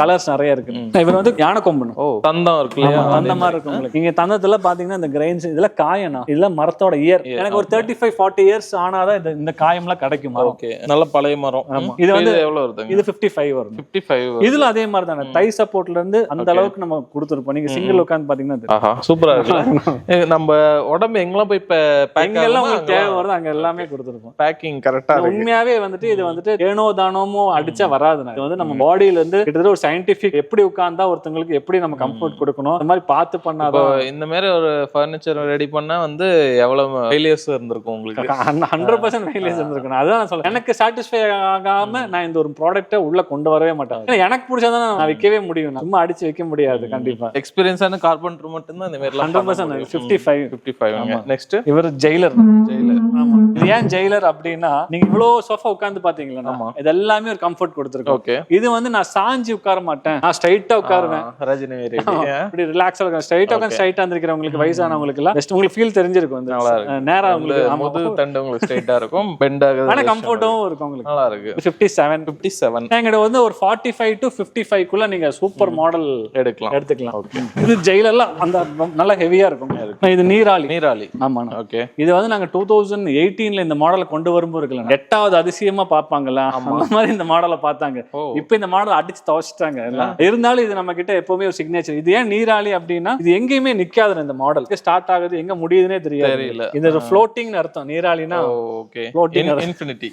கலர்ஸ் நிறைய இருக்கு. இவர் வந்து யானை கொம்பு. ஓ, தந்தம் இருக்கு இல்லையா, அந்த மாதிரி இருக்கும் உங்களுக்கு. நீங்க தந்தத்துல பாத்தீங்கன்னா இந்த கிரெயின்ஸ் இதெல்லாம் காயனா, இதெல்லாம் மரத்தோட இயர். எனக்கு ஒரு 35-40 இயர்ஸ் ஆனாதான் இந்த காயம்லாம் கிடைக்கும். ஓகே, நல்ல பழைய மரம். இது வந்து எவ்வளவு வருது? இது 55 வரும். 55. இதுல அதே மாதிரி தானே டை சப்போர்ட்ல இருந்து அந்த அளவுக்கு நம்ம கொடுத்துருப்போம். நீங்க சிங்கிள் உட்காந்து பாத்தீங்கன்னா சூப்பரா இருக்கு. நம்ம உடம்பு எங்கெல்லாம் போய் எங்கெல்லாம் உங்களுக்கு தேவை வருது அங்க எல்லாமே கொடுத்துருப்போம். பேக்கிங் கரெக்டா இருக்கு. உண்மையாவே வந்துட்டு இது வந்துட்டு ஏனோ தானோமோ அடிச்சா வராது. இது வந்து நம்ம பாடியில இருந்து கிட்டத்தட்ட ஒரு சயின்டிபிக் எப்படி உட்கார்ந்தா ஒருத்தங்களுக்கு எப்படி நம்ம கம்ஃபர்ட் கொடுக்கணும் அந்த மாதிரி பார்த்து பண்ணாதான். இந்த மாதிரி ஒரு ஃபர்னிச்சர் ரெடி பண்ணா வந்து எவ்வளவு ஃபெயிலியர்ஸ் இருந்திருக்கும் உங்களுக்கு? 100% ஃபெயிலியர்ஸ் இருந்திருக்கும். அதான் நான் சொல்றேன். எனக்கு சாட்டிஸ்ஃபை ஆகாம நான் இந்த ஒரு ப்ராடக்ட்டை உள்ள கொண்டு வரவே மாட்டேன். எனக்கு பிடிச்சதான் நான் விற்கவே முடியும். சும்மா அடிச்சு வைக்க முடியாது. கண்டிப்பா எக்ஸ்பீரியன்ஸான கார்பெண்டர் மட்டும் தான் இந்த மாதிரி 100%. 55. நெக்ஸ்ட் இவர் ஜெயிலர். ஆமா. இது ஏன் ஜெயிலர் அப்படின்னா நீங்க இவ்வளவு சோஃபா உட்கார்ந்து பாத்தீங்களா, இது எல்லாமே ஒரு கம்ஃபர்ட் கொடுத்துருக்கோம். ஓகே, இது வந்து நான் சாஞ்சி உட்கார மாட்டேன், நான் ஸ்ட்ரைட்டா உட்காருவேன். ரஜினி இப்படி ரிலாக்ஸா இருக்கும். ஸ்ட்ரைட்டா உட்கார்ந்து ஸ்ட்ரைட்டா இருந்திருக்கிறவங்களுக்கு வயசானவங்களுக்கு எல்லாம் ஜஸ்ட் உங்களுக்கு ஃபீல் தெரிஞ்சிருக்கும். நேரா உங்களுக்கு முது தண்டு உங்களுக்கு ஸ்ட்ரைட்டா இருக்கும், பெண்ட் ஆகுது, ஆனா கம்ஃபர்ட்டாவும் இருக்கும் உங்களுக்கு. நல்லா இருக்கு. 57. என்கிட்ட வந்து ஒரு 45 to 55 குள்ள நீங்க சூப்பர் மாடல் எடுத்துக்கலாம். இது ஜெயிலர்லாம் அந்த நல்லா ஹெவியா இருக்கும். இது நீராளி. ஆமா. ஓகே, இது வந்து நாங்க 2018ல இந்த மாடலை கொண்டு வரும்போது இருக்குல்ல, 8வது அதிசயமா பாப்பாங்கல்ல, அந்த மாதிரி இந்த மாடலை பார்த்தாங்க. இப்ப இந்த மாடல் அடிச்சு துவச்சிட்டாங்க. இருந்தாலும் இது நம்ம கிட்ட எப்பவுமே ஒரு சிக்னேச்சர். இது ஏன் நீராளி அப்படின்னா இது எங்கேயுமே நிக்காது. இந்த மாடல் ஸ்டார்ட் ஆகுது எங்க முடியுதுன்னே தெரியாது. இது ஃப்ளோட்டிங் அர்த்தம். நீராளினா இன்ஃபினிட்டி.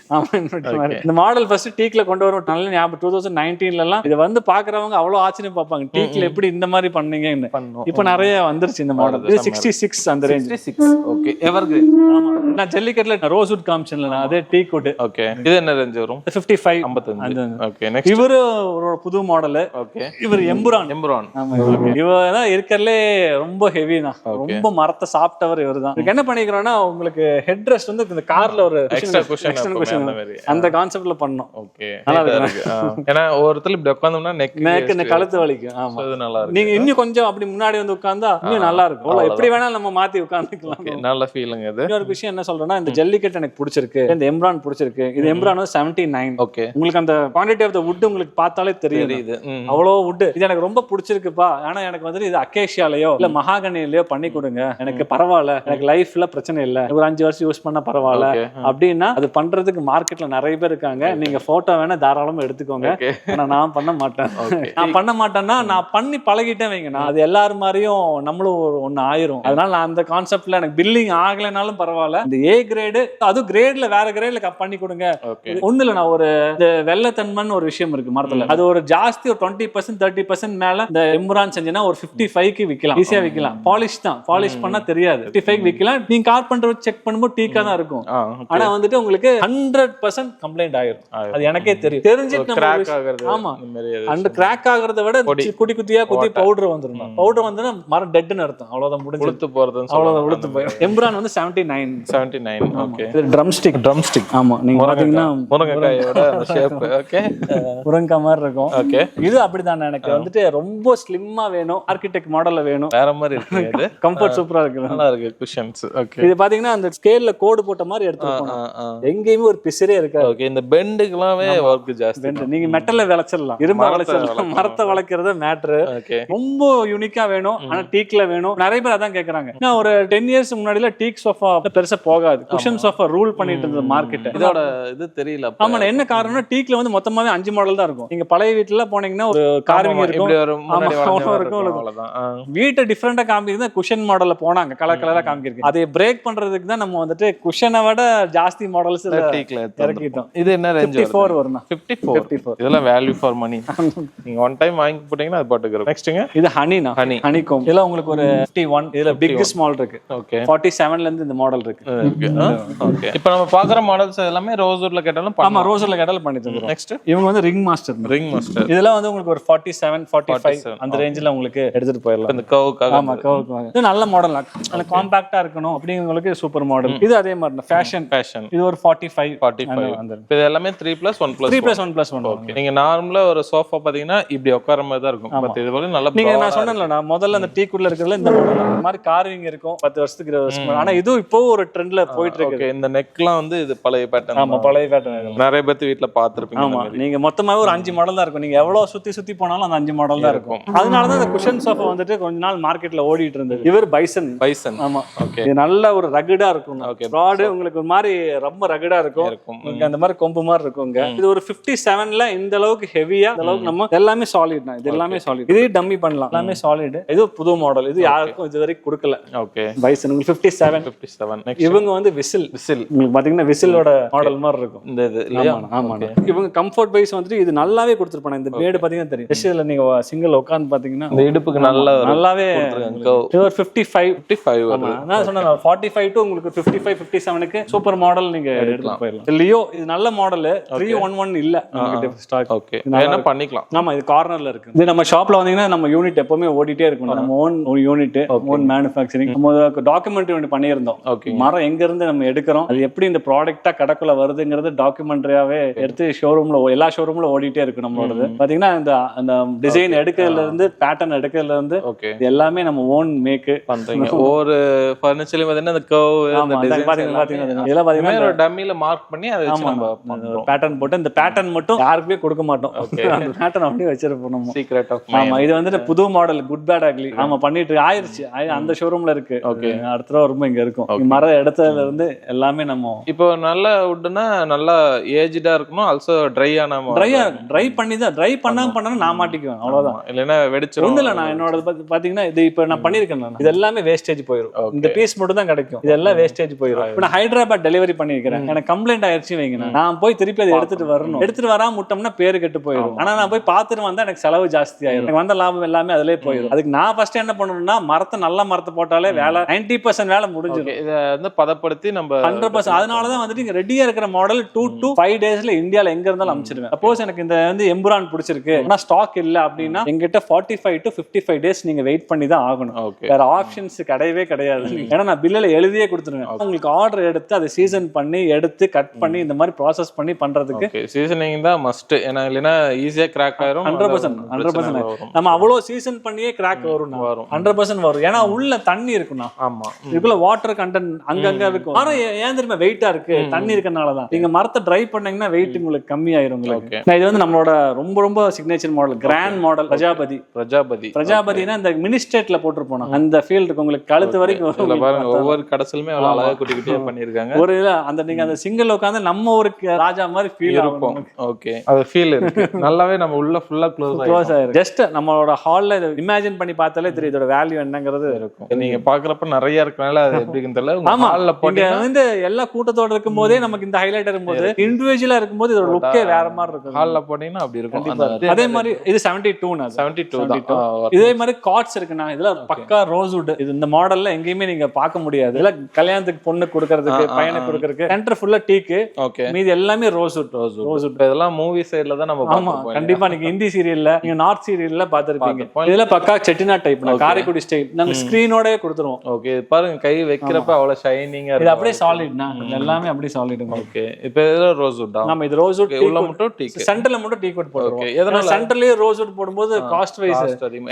இந்த மாடல் ஃபர்ஸ்ட் டீக்ல கொண்டு வரும். நல்ல ஞாபகம் 2019ல எல்லாம் இது வந்து பாக்குறவங்க அவ்வளவு ஆச்சரியம் பார்ப்பாங்க. டீக்ல எப்படி இந்த மாதிரி பண்ணீங்கன்னு. இப்ப நிறைய வந்துருச்சு இந்த மாடல். இது 66 அந்த ரேஞ்ச். 66. Okay, evergreen. ஆமா, நான் ஜல்லிக்கட்டுல ரோஸ்வுட் காமிச்சேன்ல, அதே டீக் வுட். ஓகே, இது என்ன ரேஞ்ச் வரும்? 55. 55. ஓகே, நெக்ஸ்ட் இவரு ஒரு புது மாடல். ஓகே, இவர் எம்புரான். ஆமா, இவர் தான் இருக்கறதுல ரொம்ப ஹெவி தான். ரொம்ப மரத்தை சாப்பிட்டவர் இவர் தான். என்ன பண்ணிக்கிறோம்னா உங்களுக்கு ஹெட் ரெஸ்ட் வந்து இந்த கார்ல ஒரு எக்ஸ்ட்ரா குஷன் அந்த கான்செப்ட்ல பண்ணோம். ஓகே, நல்லா இருக்கு. ஏன்னா ஒருத்தர் இப்படி உட்கார்ந்தோம்னா நெக் கழுத்து வலிக்கும். ஆமா, அது நல்லா இருக்கு. நீங்க இன்னும் கொஞ்சம் அப்படி முன்னாடி வந்து உட்கார்ந்தா இன்னும் நல்லா இருக்கும். எப்படி வேணாலும் நம்ம மாத்தி உட்கார்ந்துக்கலாம். நல்ல ஃபீலிங் இது. இன்னொரு விஷயம் என்ன சொல்றேன்னா, இந்த ஜல்லிக்கட்டு எனக்கு பிடிச்சிருக்கு, இந்த எம்ப்ரான் பிடிச்சிருக்கு. இது எம்ப்ரான் 79. ஓகே, உங்களுக்கு அந்த குவாண்டிட்டி ஆஃப் த வுட் உங்களுக்கு பார்த்தாலே தெரியுது. அவ்வளவு வுட் இது எனக்கு ரொம்ப பிடிச்சிருக்குப்பா. ஆனா எனக்கு வந்து இது அக்கேஷியாலயோ இல்ல மகாகனிலயோ பண்ணி கொடுங்க, எனக்கு பரவாயில்ல, எனக்கு லைஃப்ல பிரச்சனை இல்ல, ஒரு 5 வருஷம் யூஸ் பண்ண பரவாயில்ல அப்படின்னா அது பண்றதுக்கு மார்க்கெட்ல நிறைய பேர் இருக்காங்க. நீங்க போட்டோ வேணா தாராளமா எடுத்துக்கோங்க. ஆனா நான் பண்ண மாட்டேன். நான் பண்ண மாட்டேன்னா நான் பண்ணி பழகிட்டேன் வைங்க, அது எல்லாரும் மாதிரியும் நம்மளும் ஒண்ணு ஆயிரும். அதனால நான் அந்த கான்செப்ட்ல எனக்கு பில்லிங் ஆகலைனாலும் பரவாயில்ல, இந்த ஏ கிரேடு அது கிரேட்ல வேற கிரேட்ல பண்ணி கொடுங்க. ஒண்ணு இல்ல, நான் ஒரு வெள்ளத்தன்மன் ஒரு விஷயம் இருக்கு மரத்துல, அது ஒரு ஜாஸ்தி ஒரு 20% 30% மேல இந்த எம்புரான் செஞ்சேன்னா ஒரு 55க்கு விக்கலாம், ஈஸியா விக்கலாம். பாலிஷ் தான், பாலிஷ் பண்ணா தெரியாது. 55 விக்கலாம். நீங்க கார்பெண்டர் செக் பண்ணும்போது டீக்கா தான் இருக்கும். ஆனா வந்துட்டு உங்களுக்கு 100% கம்ப்ளைண்ட் ஆயிரும். அது எனக்கே தெரியும். தெரிஞ்சிட்டு ஆமா, அந்த கிராக் ஆகுறத விட குட்டி குட்டியா குத்தி பவுடர் வந்துரும். பவுடர் வந்துனா மரம் டெட்னு அர்த்தம். அவ்வளவுதான், முடிஞ்சு போறது. அவ்வளவுதான், உளுத்து போயிடும். எம்புரான் வந்து 79. ஓகே, இது ட்ரம் ஸ்டிக். ஆமா, நீங்க பாத்தீங்கன்னா முருங்கைக்காயோட அந்த ஷேப். ஓகே, முருங்கை மாதிரி இருக்கும். ஓகே, இது அப்படிதான். எனக்கு வந்துட்டு ரொம்ப ஸ்லிம்மா வேணும், ஆர்கிடெக்ட் மாடல்ல வேணும், வேற மாதிரி இருக்கு. இது கம்ஃபர்ட் சூப்பரா இருக்கு, நல்லா இருக்கு. குஷன்ஸ். ஓகே, இது பாத்தீங்கன்னா அந்த ஸ்கேல்ல கோடு போட்ட மாதிரி எடுத்துக்கணும். எங்கேயுமே ஒரு பிசிரே இருக்காது. ஓகே, இந்த பெண்டுக்குலாமே வர்க் ஜாஸ்தி. நீங்க மெட்டல்ல விளைச்சிடலாம், இரும்பு விளைச்சிடலாம், மரத்தை வளைக்கிறது மேட்டர். ரொம்ப யூனிக்கா வேணும், ஆனா டீக்ல வேணும். நிறைய பேர் அதான் கேக்குறாங்க. நான் ஒரு 10 இயர்ஸ் முன்னாடில டீக் சோஃபா பெருசா போகாது, குஷன் சோஃபா ரூல் பண்ணிட்டு இருந்தது மார்க்கெட். இதோட இது தெரியல. ஆமா, என்ன காரணம்னா டீக்ல வந்து மொத்தமாவே 5 மாடல் தான் இருக்கும். நீங்க பழைய வீட்டுல போனீங்கன்னா ஒரு கார்விங் இருக்கும், வீட்டை டிஃபரெண்டா காமிக்கிறது. குஷன் மாடல்ல போனாங்க, கலர் கலரா காமிக்கிறது. அதை பிரேக் பண்றதுக்கு தான் நம்ம வந்துட்டு குஷனை விட ஜாஸ்தி மாடல்ஸ் டீக்ல இறக்கிட்டோம். இது என்ன ரேஞ்ச்? 54 வரும். 54. இதெல்லாம் வேல்யூ ஃபார் மணி. நீங்க ஒன் டைம் வாங்கி போட்டீங்கன்னா அது பாட்டுக்கு இருக்கும். நெக்ஸ்ட்ங்க, இது ஹனிகோம். இதெல்லாம் உங்களுக்கு ஒரு 51. இதுல பிக் ஸ்மால் இருக்கு. ஓகே, 47ல இருந்து இந்த மாடல் இருக்கு. ஓகே, இப்போ நம்ம பாக்குற மாடல்ஸ் எல்லாமே ரோஸ்வுட்ல கேட்டாலும் ஆமா, ரோஸ்வுட்ல கேட்டாலும் பண்ணி தந்துறோம். நெக்ஸ்ட், இவங்க வந்து ரிங் மாஸ்டர். இதெல்லாம் வந்து உங்களுக்கு ஒரு 47 45 அந்த ரேஞ்சில உங்களுக்கு எடுத்துட்டு போயிடலாம். இந்த கர்வுக்காக. ஆமா, கர்வுக்காக. இது நல்ல மாடல், நல்ல காம்பாக்ட்டா இருக்கணும் அப்படிங்கிறவங்களுக்கு சூப்பர் மாடல். இது அதே மாதிரி ஃபேஷன். இது ஒரு 45 அந்த. இது எல்லாமே 3+1+1. 3+1+1. ஓகே, நீங்க நார்மலா ஒரு சோஃபா பாத்தீங்கன்னா இப்படி உட்கார மாதிரி தான் இருக்கும். பட் இது வந்து நல்ல, நீங்க நான் சொன்னேன்ல, நான் முதல்ல அந்த டீக்குள்ள இருக்குறதுல இந்த மாதிரி கார்விங் இருக்கும் 10 வருஷத்துக்கு 20 வருஷம். ஆனா இது இப்போ ஒரு ட்ரெண்ட்ல போயிட்டு இருக்கு. இந்த நெக்லாம் வந்து இது பழைய பேட்டர்ன். ஆமா, பழைய பேட்டர்ன். நிறைய பேர் வீட்ல பாத்துருப்பீங்க. ஆமா, நீங்க மொத்தமாவே ஒரு 5 மாடல் தான் இருக்கும். நீங்க எவ்வளவு சுத்தி போனாலும் அந்த 5 மாடல் தான் இருக்கும். அதனாலதான் இந்த குஷன் சோஃபா வந்துட்டு கொஞ்ச நாள் மார்க்கெட்ல ஓடிட்டு இருந்தது. இவர் பைசன். ஆமா, ஓகே. இது நல்ல ஒரு ரகடா இருக்கும். ப்ராட் உங்களுக்கு ஒரு மாதிரி ரொம்ப ரகடா இருக்கும். அந்த மாதிரி கொம்பு மாதிரி இருக்குங்க. இது ஒரு 57ல இந்த அளவுக்கு ஹெவியா, இந்த அளவுக்கு நம்ம எல்லாமே சாலிட் தான். இது எல்லாமே சாலிட். இதே டம்மி பண்ணலாம். எல்லாமே சாலிட். இது புது மாடல். இது யாருக்கும் இது வரைக்கும் கொடுக்கல. ஓகே. பைசன் உங்களுக்கு 57. இவங்க வந்து விசில் உங்களுக்கு பாத்தீங்கன்னா விசிலோட மாடல் மாதிரி இருக்கும். இந்த இது இல்லையா? ஆமா. இவங்க கம்ஃபர்ட் வைஸ் வந்துட்டு இது நல்லாவே கொடுத்துருப்பாங்க. இந்த பேடு பாத்தீங்கன்னா தெரியும். விசில்ல நீங்க சிங்கிள் உட்கார்ந்து பாத்தீங்கன்னா இந்த இடுப்புக்கு நல்லாவே இது ஒரு 55 வருது. நான் சொன்னேன் 45 டு உங்களுக்கு 55 57க்கு சூப்பர் மாடல் நீங்க எடுத்துட்டு போயிடலாம். லியோ இது நல்ல மாடல். 311 இல்ல நமக்கு ஸ்டாக். ஓகே, என்ன பண்ணிக்கலாம். ஆமா, இது கார்னர்ல இருக்கு. இது நம்ம ஷாப்ல வந்தீங்கன்னா நம்ம யூனிட் எப்பவுமே ஓடிட்டே இருக்கும். நம்ம ஓன் யூனிட், ஓன் மேனுஃபேக்சரிங். நம்ம டாக்குமெண்ட்ரி பண்ணியிருந்தோம். மரம் எங்க இருந்து நம்ம எடுக்கிறோம், அது எப்படி இந்த ப்ராடக்ட்டா கடைக்குள்ள வருதுங்கிறது டாக்குமெண்ட்ரியாவே எடுத்து ஷோரூம்ல எல்லா ஷோரூம்ல ஓடிட்டே இருக்கு நம்மளோடது. பாத்தீங்கன்னா அந்த டிசைன் எடுக்கிறதுல இருந்து பேட்டர்ன் எடுக்கிறதுல இருந்து எல்லாமே நம்ம ஓன் மேக் பண்றீங்க. ஒரு ஃபர்னிச்சர்லயும் பாத்தீங்கன்னா அந்த கர்வ், அந்த டிசைன் பாத்தீங்கன்னா இதெல்லாம் பாத்தீங்கன்னா ஒரு டம்மில மார்க் பண்ணி அதை வச்சு நம்ம பேட்டர்ன் போட்டு இந்த பேட்டர்ன் மட்டும் யாருக்குமே கொடுக்க மாட்டோம். அந்த பேட்டர்ன் அப்படியே வச்சிருப்போம் நம்ம. Secret off. ஆமா, இது வந்துட்டு புது மாடல் குட் பேட் அக்லி. ஆமா, பண்ணிட்டு ஆயிருச்சு. அந்த ஷோரூம்ல இருக்கு. ஓகே, அடுத்த வருமா இங்க இருக்கும். மர இடத்துல இருந்து எல்லாமே நம்ம இப்போ நல்ல வுட்னா நல்லா ஏஜ்டா இருக்கணும். ஆல்சோ ட்ரை பண்ணி தான் ட்ரை பண்ணா நான் மாட்டிக்குவேன். அவ்வளவுதான். இல்லைன்னா வெடிச்சிரும். ஒண்ணு இல்ல, நான் என்னோட பாத்தீங்கன்னா இது இப்ப நான் பண்ணிருக்கேன். இது எல்லாமே வேஸ்டேஜ் போயிடும். இந்த பீஸ் மட்டும் தான் கிடைக்கும். இதெல்லாம் வேஸ்டேஜ் போயிடும். இப்ப நான் ஹைதராபாத் டெலிவரி பண்ணிருக்கேன். எனக்கு கம்ப்ளைண்ட் ஆயிடுச்சு வைங்க. நான் போய் திருப்பி அதை எடுத்துட்டு வரணும். எடுத்துட்டு வராம முட்டோம்னா பேரு கெட்டு போயிடும். ஆனா நான் போய் பாத்துட்டு வந்தா எனக்கு செலவு ஜாஸ்தி ஆயிடும். எனக்கு வந்த லாபம் எல்லாமே அதுலயே போயிடும். அதுக்கு நான் ஃபர்ஸ்ட் என்ன பண்ணணும்னா மரத்தை நல்ல மரத்தை போட்டாலே வேலை 90% வேலை முடிஞ்சிடும். இதை வந்து பதப்படுத்தி நம்ம 100%. அதனாலதான் வந்துட்டு இங்க ரெடியா இருக்கிற மாடல் 2 to 5 டேஸ்ல இந்தியால எங்க இருந்தாலும் அனுப்பிச்சிடுவேன். சப்போஸ் எனக்கு இந்த வந்து எம்புரான் பிடிச்சிருக்கு, ஆனா ஸ்டாக் இல்ல அப்படின்னா எங்கிட்ட 45 to 55 டேஸ் நீங்க வெயிட் பண்ணி தான் ஆகணும். வேற ஆப்ஷன்ஸ் கிடையவே கிடையாது. ஏன்னா நான் பில்லுல எழுதியே கொடுத்துருவேன். உங்களுக்கு ஆர்டர் எடுத்து அதை சீசன் பண்ணி எடுத்து கட் பண்ணி இந்த மாதிரி ப்ராசஸ் பண்ணி பண்றதுக்கு சீசனிங் தான் மஸ்ட். ஏன்னா இல்லைன்னா ஈஸியா கிராக் ஆயிரும். 100% நம்ம அவ்வளவு சீசன் பண்ணியே கிராக் வரும். 100% வரும். ஏன்னா உள்ள தண்ணி இருக்குண்ணா. ஆமா, இதுக்குள்ள வாட்டர் கண்டென்ட் அங்கங்க இருக்கும். மரம் ஏன் தெரியுமா வெயிட்டா இருக்கு? தண்ணி இருக்கனாலதான். நீங்க மரத்தை ட்ரை பண்ணீங்கன்னா வெயிட் உங்களுக்கு கம்மி ஆயிரும். இது வந்து நம்மளோட ரொம்ப ரொம்ப சிக்னேச்சர் மாடல், கிராண்ட் மாடல் பிரஜாபதினா இந்த மினிஸ்டேட்ல போட்டுருப்போம். அந்த ஃபீல் இருக்கு உங்களுக்கு கழுத்து வரைக்கும். ஒவ்வொரு கடைசிலுமே அழகா குட்டிக்கிட்டே பண்ணிருக்காங்க. ஒரு அந்த நீங்க அந்த சிங்கிள் உட்காந்து நம்ம ஒரு ராஜா மாதிரி ஃபீல் இருக்கும். ஓகே, அது ஃபீல் இருக்கு. நல்லாவே நம்ம உள்ள ஃபுல்லா க்ளோஸ் ஆயிரும். ஜஸ்ட் நம்மளோட ஹால்ல இமேஜின் பண்ணி பார்த்தாலே தெரியும் இதோட வேல்யூ என்னங்கிறது இருக்கும். நீங்க பாக்குறப்ப நிறைய இருக்கனால அது எப்படின்னு தெரியல. ஆமா, இங்க வந்து எல்லா கூட்டத்தோட இருக்கும் போதே நமக்கு இந்த ஹைலைட் இருக்கும்போது இண்டிவிஜுவலா இருக்கும்போது இதோட லுக்கே வேற மாதிரி இருக்கும். ஹால்ல போனீங்கன்னா அப்படி இருக்கும். அதே மாதிரி இது 72 தான். இதே மாதிரி காட்ஸ் இருக்குண்ணா. இதுல பக்கா ரோஸ்வுட். இது இந்த மாடல்ல எங்கேயுமே நீங்க பார்க்க முடியாது. இல்ல கல்யாணத்துக்கு பொண்ணு கொடுக்கறதுக்கு, பையனுக்கு கொடுக்கறதுக்கு சென்டர் ஃபுல்லா டீக்கு. மீதி எல்லாமே ரோஸ்வுட். இதெல்லாம் மூவி சைடுல தான் நம்ம பார்ப்போம். கண்டிப்பா நீங்க ஹிந்தி சீரியல்ல, நீங்க நார்த் சீரியல்ல பாத்துருப்பீங்க. இதுல பக்கா செட்டிநாட் டைப், காரைக்குடி ஸ்டைல் நாங்க ஸ்கிரீனோட கொடுத்துருவோம். ஓகே, பாருங்க கை வைக்கிறப்ப அவ்வளவு ஷைனிங்கா இருக்கு. இது அப்படியே சாலிட்னா, எல்லாமே அப்படியே சாலிட். ஓகே, இப்போ இது ரோஸ்வுட். ஆமா, இது ரோஸ்வுட். உள்ள மட்டும் டீக், சென்டர்ல மட்டும் டீக் போட்டு போடுறோம். எதனால சென்டர்லயே ரோஸ்வுட் போடும்போது காஸ்ட் வைஸ்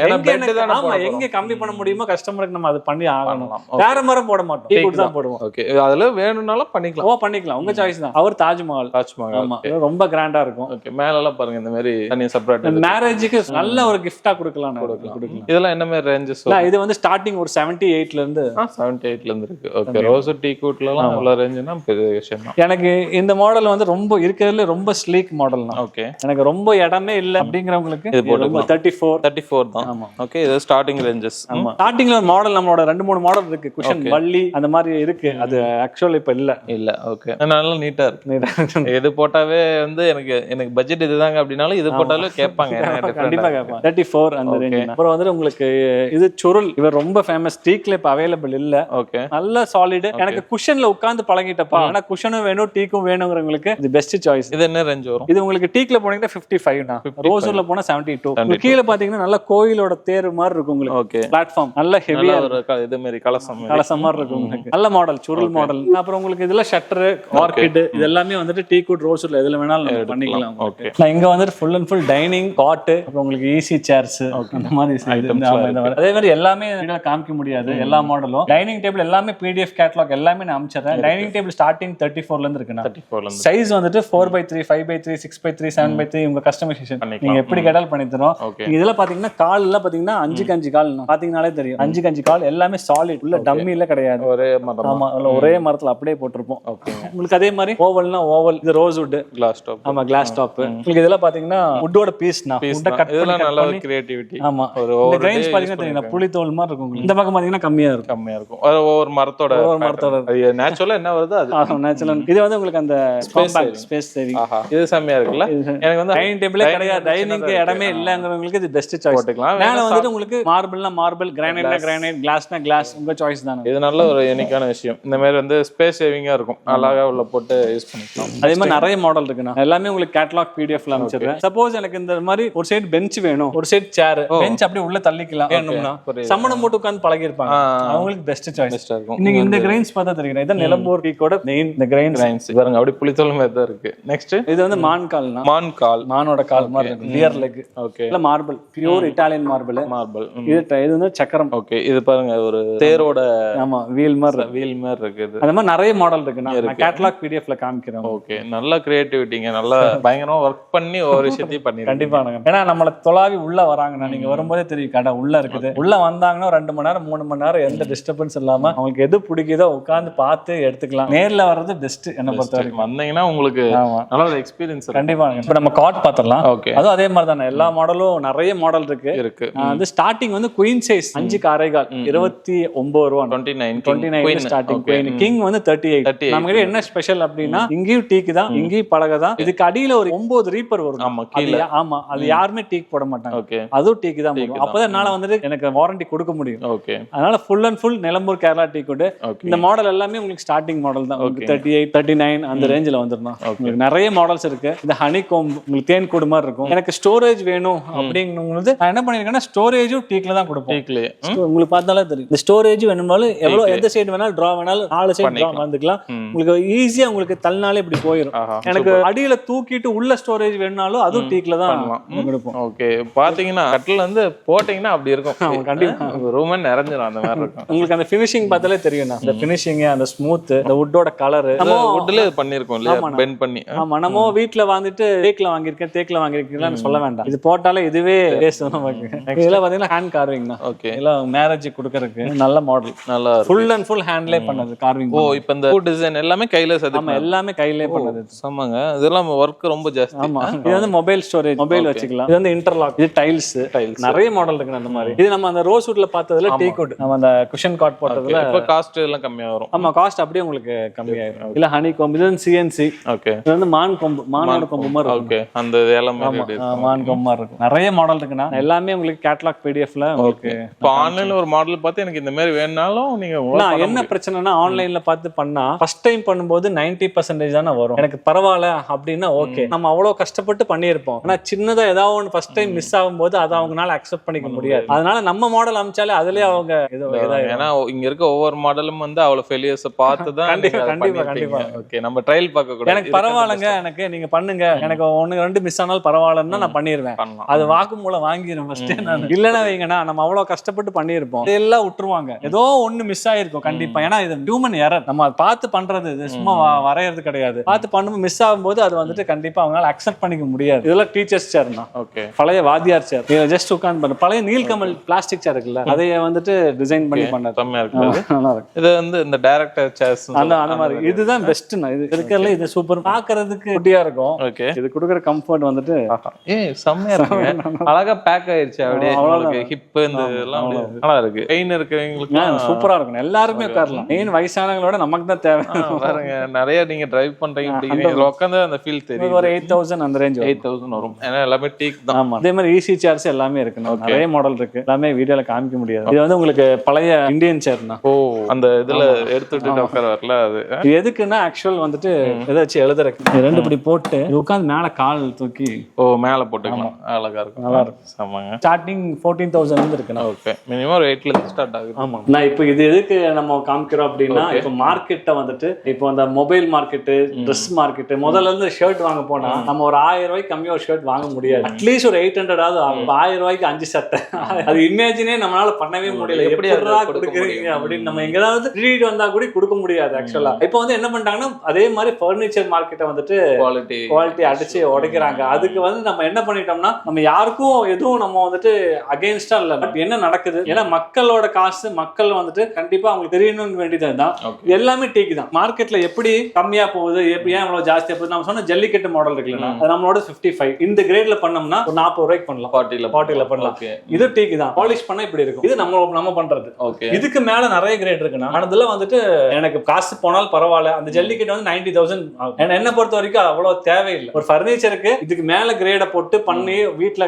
ஏன்னா பெட் தான். ஆமா, எங்க கம்மி பண்ண முடியுமோ கஸ்டமருக்கு நம்ம அது பண்ணி ஆகணும். வேற மரம் போட மாட்டோம், டீக் தான் போடுவோம். ஓகே, அதுல வேணும்னாலும் பண்ணிக்கலாம். பண்ணிக்கலாம், உங்க சாய்ஸ் தான். அவர் தாஜ்மஹால். ஆமா, ரொம்ப கிராண்டா இருக்கும். ஓகே, மேல எல்லாம் பாருங்க இந்த மாதிரி தனியா செப்பரேட். மேரேஜுக்கு நல்ல ஒரு கிஃப்டா கொடுக்கலாம். இதெல்லாம் என்ன மாதிரி ரேஞ்சஸ்? இது வந்து ஸ்டார்டிங் ஒரு 78ல இருந்து 78ல இருந்து இருக்கு. ஓகே, ரோஸ்வுட் டீ கூட்ல எல்லாம் அவ்வளவு ரேஞ்ச்னா பெரிய விஷயம் தான். எனக்கு இந்த மாடல் வந்து ரொம்ப இருக்கிறதுல ரொம்ப ஸ்லீக் மாடல் தான். ஓகே, எனக்கு ரொம்ப இடமே இல்ல அப்படிங்கறவங்களுக்கு இது போடுங்க. 34 தான். ஆமா, ஓகே, இது ஸ்டார்டிங் ரேஞ்சஸ். ஆமா, ஸ்டார்டிங்ல மாடல் நம்மளோட 2-3 மாடல் இருக்கு. குஷன் வள்ளி அந்த மாதிரி இருக்கு. அது ஆக்சுவலி இப்ப இல்ல. ஓகே, நல்லா நீட்டா இருக்கு. இது போட்டாவே வந்து எனக்கு பட்ஜெட் இதுதாங்க அப்படினாலும் இது போட்டாலும் கேட்பாங்க. கண்டிப்பா கேட்பாங்க. 34 அந்த ரேஞ்ச். அப்புறம் வந்து உங்களுக்கு இது சுருள். இவர் ரொம்ப ஃபேமஸ். டீக்ல இப்ப அவைலபிள் இல்ல. ஓகே, நல்ல சாலிட். எனக்கு குஷன்ல உட்கார்ந்து பழகிட்டப்பா. ஆனா குஷனும் வேணும் டீக்கும் வேணும்ங்கறவங்களுக்கு இது பெஸ்ட் சாய்ஸ். இது என்ன ரேஞ்ச் வரும்? இது உங்களுக்கு டீக்ல போனீங்கன்னா 55 னா, ரோஸ்வுட்ல போனா 72. கீழ பாத்தீங்கன்னா நல்ல கோயிலோட தேர் மாதிரி இருக்கும் உங்களுக்கு. ஓகே, பிளாட்ஃபார்ம் நல்ல ஹெவியா இது மாதிரி கலசம் மாதிரி இருக்கும் உங்களுக்கு. நல்ல மாடல், சுருள் மாடல். அப்புறம் உங்களுக்கு இதுல ஷட்டர், ஆர்கிட் இது எல்லாமே வந்துட்டு டீக்வுட், ரோஸ்வுட்ல எதுல வேணாலும் நம்ம பண்ணிக்கலாம். ஓகே, நான் இங்க வந்துட்டு full and full dining cot, அப்புறம் உங்களுக்கு ஈஸி சேர்ஸ் அந்த மாதிரி ஐட்டம்ஸ். அதே மாதிரி எல்லாமே காமிக்க முடியாது எல்லா மாடலும். டைனிங் டேபிள் எல்லாமே PDF கேட்டலாக் எல்லாமே எல்லாமே நான் அனுப்பிச்சிடுறேன். டைனிங் டேபிள் ஸ்டார்டிங் 34 ல இருந்து இருக்குண்ணா. 34 ல இருந்து சைஸ் வந்துட்டு 4x3, 5x3, 6x3, 7x3 உங்க கஸ்டமைசேஷன் நீங்க எப்படி கேட்டாலும் பண்ணி தரோம். இதுல பாத்தீங்கன்னா கால் எல்லாம் பாத்தீங்கன்னா 5x5 கால் பாத்தீங்கன்னாலே தெரியும். 5x5 கால் எல்லாமே சாலிட், உள்ள டம்மில கிடையாது. ஒரே மரம். ஆமா, ஒரே மரத்துல அப்படியே போட்டிருப்போம். உங்களுக்கு அதே மாதிரி ஓவல்னா ஓவல், இது ரோஸ் வுட் கிளாஸ் டாப். ஆமா, கிளாஸ் டாப். உங்களுக்கு இதெல்லாம் பாத்தீங்கன்னா வுட்டோட பீஸ்னா வுட்ட கட் இதெல்லாம் நல்ல கிரியேட்டிவிட்டி. ஆமா, இந்த கிரைன்ஸ் பாத்தீங்கன்னா தெரியும் புளி தோல் மாதிரி இருக்கும். இந்த பக்கம் பாத்தீங்கன்னா கம்மியா இருக்கும். ஒவ்வொரு மரத்தோட நேச்சுரலா என்ன வருது அது நேச்சுரல். இது வந்து உங்களுக்கு அந்த ஸ்பேஸ் சேவிங். இது செமையா இருக்குல்ல. எனக்கு வந்து டைனிங் டேபிளே கிடையாது, டைனிங்க்கு இடமே இல்லங்கிறவங்களுக்கு இது பெஸ்ட் சாய்ஸ். போட்டுக்கலாம். மேல வந்துட்டு உங்களுக்கு மார்பிள்னா மார்பிள், கிரானைட்னா கிரானைட், கிளாஸ்னா கிளாஸ், உங்க சாய்ஸ் தானே. இது நல்ல ஒரு யூனிக்கான விஷயம். இந்த மாதிரி வந்து ஸ்பேஸ் சேவிங்கா இருக்கும், அழகா உள்ள போட்டு யூஸ் பண்ணிக்கலாம். அதே மாதிரி நிறைய மாடல் இருக்குண்ணா. எல்லாமே உங்களுக்கு கேட்டலாக் பிடிஎஃப்ல அனுப்பிச்சிடுறேன். சப்போஸ் எனக்கு இந்த மாதிரி ஒரு சைடு பெஞ்ச் வேணும், ஒரு சைடு சேர், பெஞ்ச் அப்படியே உள்ள தள்ளிக்கலாம் வேணும்னா சம்மணம் போட்டு உட்கார்ந்து பழகி இருப்பாங்க, அவங்களுக்கு பெஸ்ட் சாய்ஸ் இருக்கும். நீங்க இந்த கிரைன்ஸ் பார்த்தா தெரியும். இதான் நிலம்பூர் டீக்கோட மெயின் இந்த கிரைன்ஸ் பாருங்க, அப்படியே புளித்தோல் மாதிரி தான் இருக்கு. நெக்ஸ்ட் இது வந்து மான் கால்னா, மானோட கால் மாதிரி இருக்கு, டியர் லெக். ஓகே, இல்ல மார்பிள், பியூர் இட்டாலியன் மார்பிள். இது வந்து சக்கரம். ஓகே, இது பாருங்க ஒரு தேரோட ஆமா வீல் மாதிரி இருக்குது. அந்த மாதிரி நிறைய மாடல் இருக்கு. நான் கேட்டலாக் பிடிஎஃப்ல காமிக்கிறேன். ஓகே, நல்ல கிரியேட்டிவிட்டிங்க, நல்லா பயங்கரமா வொர்க் பண்ணி ஒவ்வொரு விஷயத்தையும் பண்ணி. கண்டிப்பா, ஏன்னா நம்மள தொலாவி உள்ள வராங்கன்னா நீங்க வரும்போதே தெரியும் கடை உள்ள இருக்குது. உள்ள வந்தாங்கன்னா 2 மணி நேரம் 3 மணி நேரம் எந்த டிஸ்டர்பன்ஸ் இல்லாம அவங்களுக்கு எது பிடிக்குதோ உட்கார்ந்து பார்த்து எடுத்துக்கலாம். நேர்ல வர்றது பெஸ்ட் என்ன பொறுத்த வரைக்கும். வந்தீங்கன்னா உங்களுக்கு நல்ல ஒரு எக்ஸ்பீரியன்ஸ். கண்டிப்பா. இப்ப நம்ம காட் பாத்திரலாம். அதுவும் அதே மாதிரி தானே, எல்லா மாடலும் நிறைய மாடல் இருக்கு. வந்து ஸ்டார்டிங் வந்து குயின் சைஸ் 5க்கு 6.25 29 ரூபா, 29 ஸ்டார்டிங். கிங் வந்து 38. நமக்கு என்ன ஸ்பெஷல் அப்படின்னா இங்கேயும் டீக்கு தான், இங்கேயும் பலகை தான். இதுக்கு அடியில ஒரு 9 ரீப்பர் வரும். ஆமா, அது யாருமே டீக் போட மாட்டாங்க, அதுவும் டீக்கு தான் போடும். அப்பதான் என்னால வந்துட்டு எனக்கு வாரண்டி கொடுக்க முடியும். அதனால full and full Nilambur Kerala tea good. இந்த மாடல் எல்லாமே உங்களுக்கு ஸ்டார்டிங் மாடல் தான். 38, 39 அந்த ரேஞ்சில வந்துடும். உங்களுக்கு நிறைய மாடல்ஸ் இருக்கு. இந்த ஹனி கோம் உங்களுக்கு தேன் கூடு மாதிரி இருக்கும். எனக்கு ஸ்டோரேஜ் வேணும் அப்படிங்கும்போது நான் என்ன பண்ணிருக்கேன்னா ஸ்டோரேஜும் டீக்ல தான் கொடுப்போம். உங்களுக்கு பார்த்தாலே தெரியும். இந்த ஸ்டோரேஜ் வேணும்னாலும் எவ்வளவு எந்த சைடு வேணாலும் டிரா வேணாலும் 4 சைடு டிரா வந்துக்கலாம். உங்களுக்கு ஈஸியா உங்களுக்கு தள்ளினாலே இப்படி போயிடும். எனக்கு அடியில தூக்கிட்டு உள்ள ஸ்டோரேஜ் வேணும்னாலும் அதுவும் டீக்ல தான் கொடுப்போம். ஓகே, பாத்தீங்கன்னா கட்டில் வந்து போட்டீங்கன்னா அப்படி இருக்கும். கண்டிப்பா ரூமே நிறைஞ்சிடும் அந்த மாதிரி இருக்கும். உங்களுக்கு அந்த ஃபினிஷிங் பார்த்தாலே தெரியும். அந்த ஃபினிஷிங், அந்த ஸ்மூத், அந்த வுட்டோட கலர் வுட்ல பண்ணிருக்கோம் இல்லையா, பெண்ட் பண்ணி. ஆமா, நம்ம வீட்ல வந்துட்டு தேக்ல வாங்கிருக்கேன்னு சொல்ல வேண்டாம். இது போட்டாலே இதுவே இதெல்லாம் பாத்தீங்கன்னா ஹேண்ட் கார்விங் தான். ஓகே, இல்ல மேரேஜ் கொடுக்கறதுக்கு நல்ல மாடல், நல்லா ஃபுல் அண்ட் ஃபுல் ஹேண்ட்லே பண்ணது கார்விங். ஓ, இப்போ இந்த டிசைன் எல்லாமே கையில செது. ஆமா, எல்லாமே கையிலே பண்ணது. ஆமாங்க, இதெல்லாம் வொர்க் ரொம்ப ஜாஸ்தி. ஆமா, இது வந்து மொபைல் ஸ்டோரேஜ், மொபைல் வச்சுக்கலாம். இது வந்து இன்டர்லாக், இது டைல்ஸ் நிறைய மாடல் இருக்கு அந்த மாதிரி. இது நம்ம அந்த ரோஸ் வுட்ல பார்த்ததுல டீ குட், நம்ம அந்த குஷன் காட் போட்டதுல இப்ப காஸ்ட் எல்லாம் கம்மியா வரும். ஆமா, காஸ்ட் அப்படியே உங்களுக்கு கம்மியாயிரும். இல்ல ஹனி கோம்பு, இது வந்து சிஎன்சி. ஓகே, இது வந்து மான் கோம்பு, மானோட கோம்பு மாதிரி இருக்கும். ஓகே, அந்த எல்லாம் மான் கோம்பு மாதிரி இருக்கும். நிறைய மாடல் இருக்குன்னா எல்லாமே உங்களுக்கு கேட்டலாக் பிடிஎஃப்ல உங்களுக்கு. இப்போ ஆன்லைன்ல ஒரு மாடல் பார்த்து எனக்கு இந்த மாதிரி வேணும்னாலும் நீங்க என்ன பிரச்சனைனா ஆன்லைன்ல பார்த்து பண்ணா ஃபர்ஸ்ட் டைம் பண்ணும்போது 90% தானே வரும். எனக்கு பரவாயில்ல அப்படின்னா ஓகே, நம்ம அவ்வளவு கஷ்டப்பட்டு பண்ணியிருப்போம். ஆனா சின்னதா ஏதாவது ஒன்று ஃபர்ஸ்ட் டைம் மிஸ் ஆகும்போது அதை அவங்களால அக்செப்ட் பண்ணிக்க முடியாது. அதனால நம்ம மாடல் அமைச்சாலே அதுலயே அவங்க ஏன்னா இங்க இருக்க ஒவ்வொரு மாடலும் வந்து அவ்வளவு ஃபெயிலியர்ஸ் பார்த்து தான். கண்டிப்பா. ஓகே, நம்ம ட்ரையல் பார்க்க கூட எனக்கு பரவாயில்லைங்க, எனக்கு நீங்க பண்ணுங்க, எனக்கு 1-2 மிஸ் ஆனாலும் பரவாயில்லன்னா நான் பண்ணிடுவேன். அது வாக்கு மூலம் வாங்கிடுவேன் ஃபர்ஸ்ட். நான் இல்லைன்னா வைங்கன்னா நம்ம அவ்வளவு கஷ்டப்பட்டு பண்ணியிருப்போம், எல்லாம் விட்டுருவாங்க. ஏதோ ஒண்ணு மிஸ் ஆயிருக்கும் கண்டிப்பா. ஏன்னா இது ஹியூமன் எரர், நம்ம பார்த்து பண்றது, இது சும்மா வரையறது கிடையாது. பார்த்து பண்ணும்போது மிஸ் ஆகும்போது அது வந்துட்டு கண்டிப்பா அவங்களால அக்செப்ட் பண்ணிக்க முடியாது. இதெல்லாம் டீச்சர்ஸ் சேர்னா. ஓகே, பழைய வாத்தியார் சேர், இதை ஜஸ்ட் உட்கார்ந்து பண்ண பழைய நீல்கமல் பிளாஸ்டிக் சேர் இருக்குல்ல, அதைய வந்துட்டு டிசைன் பண்ணி பண்ணது செம்மையா இருக்கு. நல்லா இருக்கு. இது வந்து இந்த டைரக்டர் சேர்ஸ் அந்த மாதிரி இதுதான் பெஸ்ட்னா. இது இருக்கல, இது சூப்பர், பார்க்கிறதுக்கு குட்டியா இருக்கும். ஓகே, இது கொடுக்குற கம்ஃபர்ட் வந்துட்டு செம்மையா இருக்கு. அழகா பேக் ஆயிருச்சு அப்படியே. உங்களுக்கு ஹிப் இந்த எல்லாம் நல்லா இருக்கு. பெயின் இருக்கவங்களுக்கு சூப்பரா இருக்கும், எல்லாருமே உட்காரலாம். மெயின் வயசானவங்களோட நமக்கு தான் தேவை. பாருங்க, நிறைய நீங்க டிரைவ் பண்றீங்க, உட்கார்ந்து அந்த ஃபீல் தெரியும். ஒரு 8000 அந்த ரேஞ்ச் 8000 வரும். ஏன்னா எல்லாமே டீக் தான். ஆமா, அதே மாதிரி ஈஸி சேர்ஸ் எல்லாமே இருக்கு. நிறைய மாடல் இருக்கு, எல்லாமே வீடியோல காமிக்க முடியாது. இது வந்து உங்களுக்கு பழைய இந்தியன் சேர்னா. ஓ, அந்த இதுல எடுத்துட்டு உட்கார வரல. அது எதுக்குன்னா ஆக்சுவல் வந்துட்டு ஏதாச்சும் எழுதுறக்கு ரெண்டு இப்படி போட்டு உட்கார்ந்து மேல கால் தூக்கி மேல போட்டுக்கலாம். அழகா இருக்கும், நல்லா இருக்கும். ஆமாங்க. ஸ்டார்டிங் 14,000 இருந்து இருக்குண்ணா. ஓகே, மினிமம் ஒரு 8 ல இருந்து ஸ்டார்ட் ஆகுது. ஆமா, நான் இப்போ இது எதுக்கு நம்ம காமிக்கிறோம் அப்படின்னா, இப்போ மார்க்கெட்டை வந்துட்டு இப்போ அந்த மொபைல் மார்க்கெட்டு, ட்ரெஸ் மார்க்கெட்டு, முதல்ல இருந்து ஷர்ட் வாங்க போனா நம்ம ஒரு 1000 ரூபாய்க்கு கம்மியா ஒரு ஷர்ட் வாங்க முடியாது. அட்லீஸ்ட் ஒரு 800 ஆகுது. 1000 ரூபாய்க்கு 5 சட்டை, அது இமேஜினே நம்மளால பண்ணவே முடியல. எப்படி கொடுக்குறீங்க அப்படின்னு நம்ம எங்கேயாவது திருடிட்டு வந்தா கூட கொடுக்க முடியாது ஆக்சுவலா. இப்போ வந்து என்ன பண்ணிட்டாங்கன்னா அதே மாதிரி பர்னிச்சர் மார்க்கெட்டை வந்துட்டு குவாலிட்டி அடிச்சு உடைக்கிறாங்க. அதுக்கு வந்து நம்ம என்ன பண்ணிட்டோம்னா நம்ம யாருக்கும் எதுவும் நம்ம வந்துட்டு அகைன்ஸ்டா இல்ல. பட் என்ன நடக்குது, ஏன்னா மக்களோட காசு மக்கள் வந்துட்டு கண்டிப்பா அவங்களுக்கு தெரியணும்னு வேண்டியது தான். எல்லாமே டீக்கு தான். மார்க்கெட்ல எப்படி கம்மியா போகுது, எப்படி ஏன் இவ்வளவு ஜாஸ்தியா போகுது, நம்ம சொன்ன ஜல்லிக்கட்டு மாடல் இருக்குல்ல, அது நம்மளோட 55 இந்த கிரேட்ல பண்ணோம்னா ஒரு 40 ரூபாய்க்கு பண்ணலாம், 40ல பண்ணலாம். இது டீக்கு தான். பாலிஷ் பண்ணா இப்படி இருக்கும். இது நம்ம பண்றது. இதுக்கு மேல நிறைய கிரேட் இருக்குன்னா அதுல வந்துட்டு எனக்கு காசு போனாலும் பரவாயில்ல, அந்த ஜல்லிக்கட்டு வந்து 90,000 என்ன பொறுத்த வரைக்கும் அவ்வளவு தேவையில்லை. ஒரு பர்னிச்சருக்கு இதுக்கு மேல கிரேட போட்டு பண்ணி வீட்டுல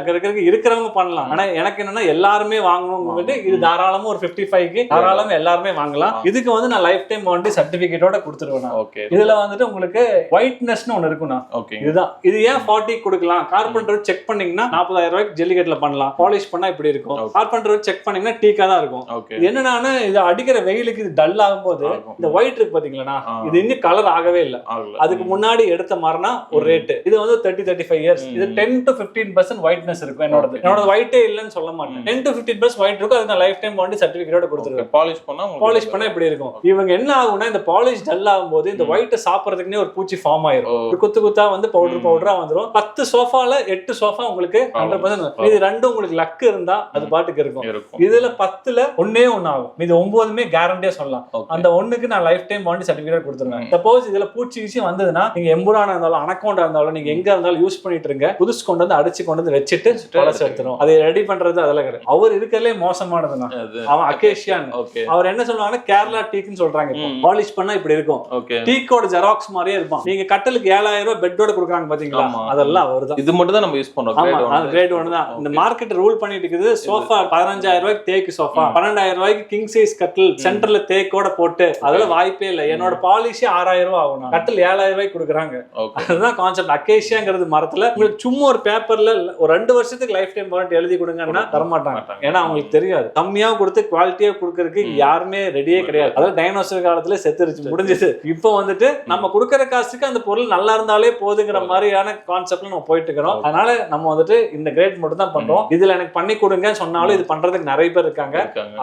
இருக்கிறவங்க பண்ணலாம். ஆனா எனக்கு என்னன்னா எல்லாருமே வாங்கணும். இது தாராளமா ஒரு 55க்கு தாராளமா எல்லாருமே வாங்கலாம். இதுக்கு வந்து நான் லைஃப் டைம் வாரண்டி சர்டிபிகேட்டோட கொடுத்துருவேன். இதுல வந்துட்டு உங்களுக்கு ஒயிட்னஸ்னு ஒண்ணு இருக்குண்ணா. இதுதான். இது ஏன் 40 கொடுக்கலாம், கார்பெண்டர் செக் பண்ணீங்கன்னா 40,000 ரூபாய்க்கு ஜல்லிக்கட்டுல பண்ணலாம். பாலிஷ் பண்ணா இப்படி இருக்கும். கார்பெண்டர் செக் பண்ணீங்கன்னா டீக்கா தான் இருக்கும். என்னன்னா இது அடிக்கிற வெயிலுக்கு இது டல் ஆகும் போது இந்த ஒயிட் இருக்கு பாத்தீங்களா, இது இன்னும் கலர் ஆகவே இல்லை. அதுக்கு முன்னாடி எடுத்த மாதிரினா ஒரு ரேட். இது வந்து 30-35 இயர்ஸ். இது 10 to 15% ஒயிட்னஸ் இருக்கும். என்னோட ஒயிட்டே இல்லைன்னு சொல்ல மாட்டேன். 10 to 15% ஒயிட் இருக்கும். அது நான் லைஃப் டைம் வாரண்டி சர்டிபிகேட்டோட கொடுத்துருக்கேன். பாலிஷ் பண்ணா இப்படி இருக்கும். இவங்க என்ன ஆகும்னா இந்த பாலிஷ் டல் ஆகும் போது இந்த ஒயிட்டை சாப்பிடறதுக்குன்னே ஒரு பூச்சி ஃபார்ம் ஆயிரும். குத்து குத்தா வந்து பவுடரா வந்துடும். 10 சோஃபால 8 சோஃபா உங்களுக்கு 100%. இது ரெண்டும் உங்களுக்கு லக் இருந்தா அது பாட்டுக்கு இருக்கும். இதுல 10ல ஒன்னே ஒன்னு ஆகும். இது 9மே கேரண்டியா சொல்லலாம். அந்த ஒண்ணுக்கு நான் லைஃப் டைம் வாரண்டி சர்டிபிகேட் கொடுத்துருவேன். சப்போஸ் இதுல பூச்சி வந்ததுன்னா நீங்க எம்புரானா இருந்தாலும் அனகோண்டா இருந்தாலும் நீங்க எங்க இருந்தாலும் யூஸ் பண்ணிட்டு இருங்க. புதுசு கொண்டு வந்து அடிச்சு கொண்டு வந்து வச்சுட்டு பழசு எடுத்துரும். அதை ரெடி பண்றது அதெல்லாம் கிடையாது. அவர் இருக்கிறதுலே மோசமானதுன்னா அவன் அகேஷியான். அவர் என்ன சொல்லுவாங்கன்னா கேரளா டீக்குன்னு சொல்றாங்க. பாலிஷ் பண்ணா இப்படி இருக்கும். டீக்கோட ஜெராக்ஸ் மாதிரியே இருப்பான். நீங்க கட்டலுக்கு 7,000 ரூபாய் பெட்டோட கொடுக்குறாங்க பாத்தீங்களா, அதெல்லாம் அவர்தான். இது மட்டும் தான் நம்ம யூஸ் பண்றோம். கிரேட் 1 தான். இந்த மார்க்கெட் ரூல் பண்ணிட்டு இருக்குது. சோஃபா 15,000 ரூபாய்க்கு தேக்கு சோஃபா, 12,000 ரூபாய்க்கு கிங் சைஸ் கட்டில் சென்டர்ல தேக்கோட போட்டு அதெல்லாம் வாய்ப்பே இல்லை. என்னோட பாலிஷ் 6,000 ரூபாய் ஆகும். கட்டில் 7,000 ரூபாய்க்கு கொடுக்குறாங்க. அதுதான் கான்செப்ட். அக்கேஷியாங்கிறது மரத்துல உங்களுக்கு சும்மா ஒரு பேப்பர்ல ஒரு 2 வருஷத்துக்கு லைஃப் டைம் வாரண்டி எழுதி கொடுங்கன்னா தரமாட்டாங்க. ஏன்னா அவங்களுக்கு தெரியாது. கம்மியா கொடுத்து குவாலிட்டியா கொடுக்கறதுக்கு யாருமே ரெடியே கிடையாது. அதாவது டைனோசர் காலத்துல செத்துருச்சு, முடிஞ்சது. இப்போ வந்துட்டு நம்ம கொடுக்கற காசுக்கு அந்த பொருள் நல்லா இருந்தாலே போதுங்கிற மாதிரியான கான்செப்ட்ல நம்ம போயிட்டு இருக்கிறோம். அதனால நம்ம வந்துட்டு இந்த கிரேட் மட்டும் தான் பண்றோம். இதுல எனக்கு பண்ணி கொடுங்க சொன்னாலும் இது பண்றதுக்கு நிறைய பேர் இருக்காங்க,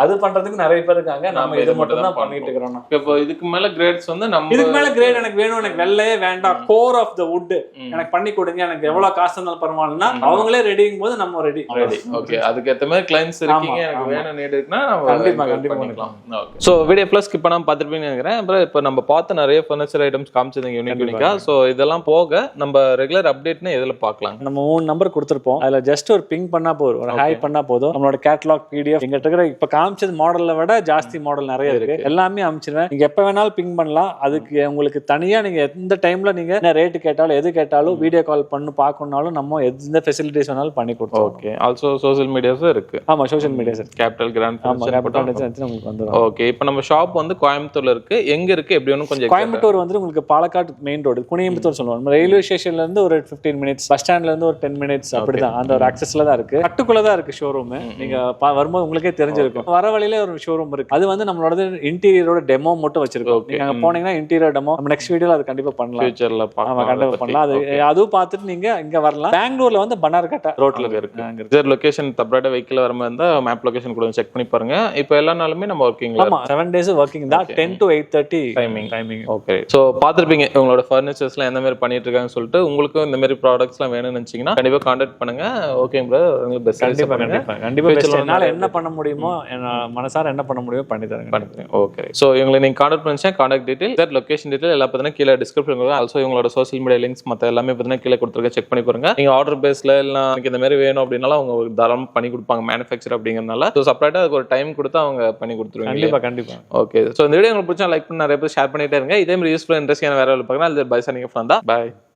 அது பண்றதுக்கு நிறைய பேர் இருக்காங்க. நம்ம இது மட்டும் தான் பண்ணிட்டு இருக்கிறோம். இப்போ இதுக்கு மேல கிரேட்ஸ் வந்து நம்ம இதுக்கு மேல கிரேட் எனக்கு வேணும், எனக்கு வெள்ளையே வேண்டாம், கோர் ஆஃப் த வுட் எனக்கு பண்ணி கொடுங்க, எனக்கு எவ்வளவு காசு இருந்தாலும் பரவாயில்லன்னா அவங்களே ரெடிங்கும் போது நம்ம ரெடி. ஓகே, அதுக்கு ஏத்த மாதிரி கிளைண்ட்ஸ் இருக்கீங்க, எனக்கு வேணும் நீட் இருக்குன்னா நம்ம கண்டிப்பா பண்ணிக்கலாம். Okay, so video plus skip பண்ணாம பாத்துருப்பீங்கன்னு நினைக்கிறேன். அப்புறம் இப்போ நம்ம பார்த்த நிறைய ஃபர்னிச்சர் ஐட்டம்ஸ் காமிச்சிருந்தீங்க யூனிக்கா. சோ இதெல்லாம் போக நம்ம ரெகுலர் அப்டேட்னா எதுல பார்க்கலாம்? நம்ம 3 நம்பர் கொடுத்துருப்போம். அதுல ஜஸ்ட் ஒரு பிங் பண்ணா போதும், ஒரு ஹாய் பண்ணா போதும். நம்மளோட கேட்டலாக் PDF எங்கிட்ட இருக்கிற இப்ப காமிச்சது மாடல்ல விட ஜாஸ்தி மாடல் நிறைய இருக்கு. எல்லாமே அனுப்பிச்சிருவேன். நீங்க எப்ப வேணாலும் பிங் பண்ணலாம். அதுக்கு உங்களுக்கு தனியா நீங்க எந்த டைம்ல நீங்க ரேட் கேட்டாலும் எது கேட்டாலும் வீடியோ கால் பண்ணு பார்க்கணும்னாலும் நம்ம எந்த ஃபெசிலிட்டிஸ் வேணாலும் பண்ணி கொடுத்தோம். ஓகே, ஆல்சோ சோஷியல் மீடியாஸும் இருக்கு. ஆமா, சோஷியல் மீடியாஸ் கேபிட்டல் கிராண்ட் உங்களுக்கு வந்துடும். ஓகே, இப்போ நம்ம ஷாப் வந்து கோயம்புத்தூர்ல இருக்கு. எங்க இருக்கு எப்படி ஒன்றும் கொஞ்சம் கோயம்புத்தூர் வந்து உங்களுக்கு பாலக்காடு மெயின் ரோடு குனியம்புத்தூர் சொல்லுவாங்க. ரயில்வே ஸ்டேஷன்ல இருந்து ஒரு 15 மினிட்ஸ், பஸ் ஸ்டாண்ட்ல இருந்து ஒரு 10 மினிட்ஸ் அப்படிதான். அந்த ஒரு அக்சஸ்ல தான் இருக்கு. கட்டுக்குள்ள தான் இருக்கு ஷோரூம். நீங்க வரும்போது உங்களுக்கே தெரிஞ்சிருக்கும். வர வழியில ஒரு ஷோரூம் இருக்கு. அது வந்து நம்மளோட இன்டீரியரோட டெமோ மட்டும் வச்சிருக்கோம். நீங்க அங்க போனீங்கன்னா இன்டீரியர் டெமோ நம்ம நெக்ஸ்ட் வீடியோல அது கண்டிப்பா பண்ணலாம். ஃபியூச்சர்ல கண்டிப்பா பண்ணலாம். அதுவும் பார்த்துட்டு நீங்க இங்க வரலாம். பெங்களூர்ல வந்து பனார்கட்டா ரோட்ல இருக்கு. சார் லொகேஷன் தப்ராட வெஹிக்கிள் வரமா இருந்தா மேப் லொகேஷன் கூட செக் பண்ணி பாருங்க. இப்போ எல்லா நாளுமே நம்ம வர்க்கிங்ல. ஆமா, 7 days வர்க்கிங் தான். 10 to 8:30 டைமிங். ஓகே, சோ பாத்துருப்பீங்க உங்களோட ஃபர்னிச்சர்ஸ்லாம் எந்த மாதிரி பண்ணிட்டு இருக்காங்கன்னு சொல்லிட்டு. உங்களுக்கு இந்த மாதிரி ப்ராடக்ட்ஸ்லாம் வேணும்னு நினைச்சீங்கன்னா கண்டிப்பா கான்டாக்ட் பண்ணுங்க. ஓகே பிரதர், உங்களுக்கு பெஸ்ட் கண்டிப்பா என்னால என்ன பண்ண முடியுமோ, மனசார என்ன பண்ண முடியுமோ பண்ணி தரேன். ஓகே, சோ இவங்களை நீங்க கான்டாக்ட் பண்ணிச்சா contact detail, sir location detail எல்லாம் பார்த்தீங்கன்னா கீழே டிஸ்கிரிப்ஷன் இருக்கும். ஆல்சோ இவங்களோட சோஷியல் மீடியா லிங்க்ஸ் மற்ற எல்லாமே பார்த்தீங்கன்னா கீழே கொடுத்துருக்க, செக் பண்ணி பாருங்க. நீங்க ஆர்டர் பேஸ்ல இல்லை எனக்கு இந்த மாதிரி வேணும் அப்படின்னாலும் அவங்க ஒரு தாராளமாக பண்ணி கொடுப்பாங்க. மேனுஃபேக்சர் அப்படிங்கிறதுனால ஸோ செப்பரேட்டா அதுக்கு ஒரு டைம் கொடுத்து அவங்க பண்ணி கொடுத்துருவாங்க. கண்டிப்பா. ஓகே, ஸோ இந்த வீடியோ உங்களுக்கு பிடிச்சா லைக் பண்ணி நிறைய பேர் ஷேர் பண்ணிட்டே இருங்க. இதே மாதிரி யூஸ்ஃபுல் இன்ட்ரெஸ்டிங்கான வேற பார்க்கலாம். அது பை சார், நீங்க பாய்.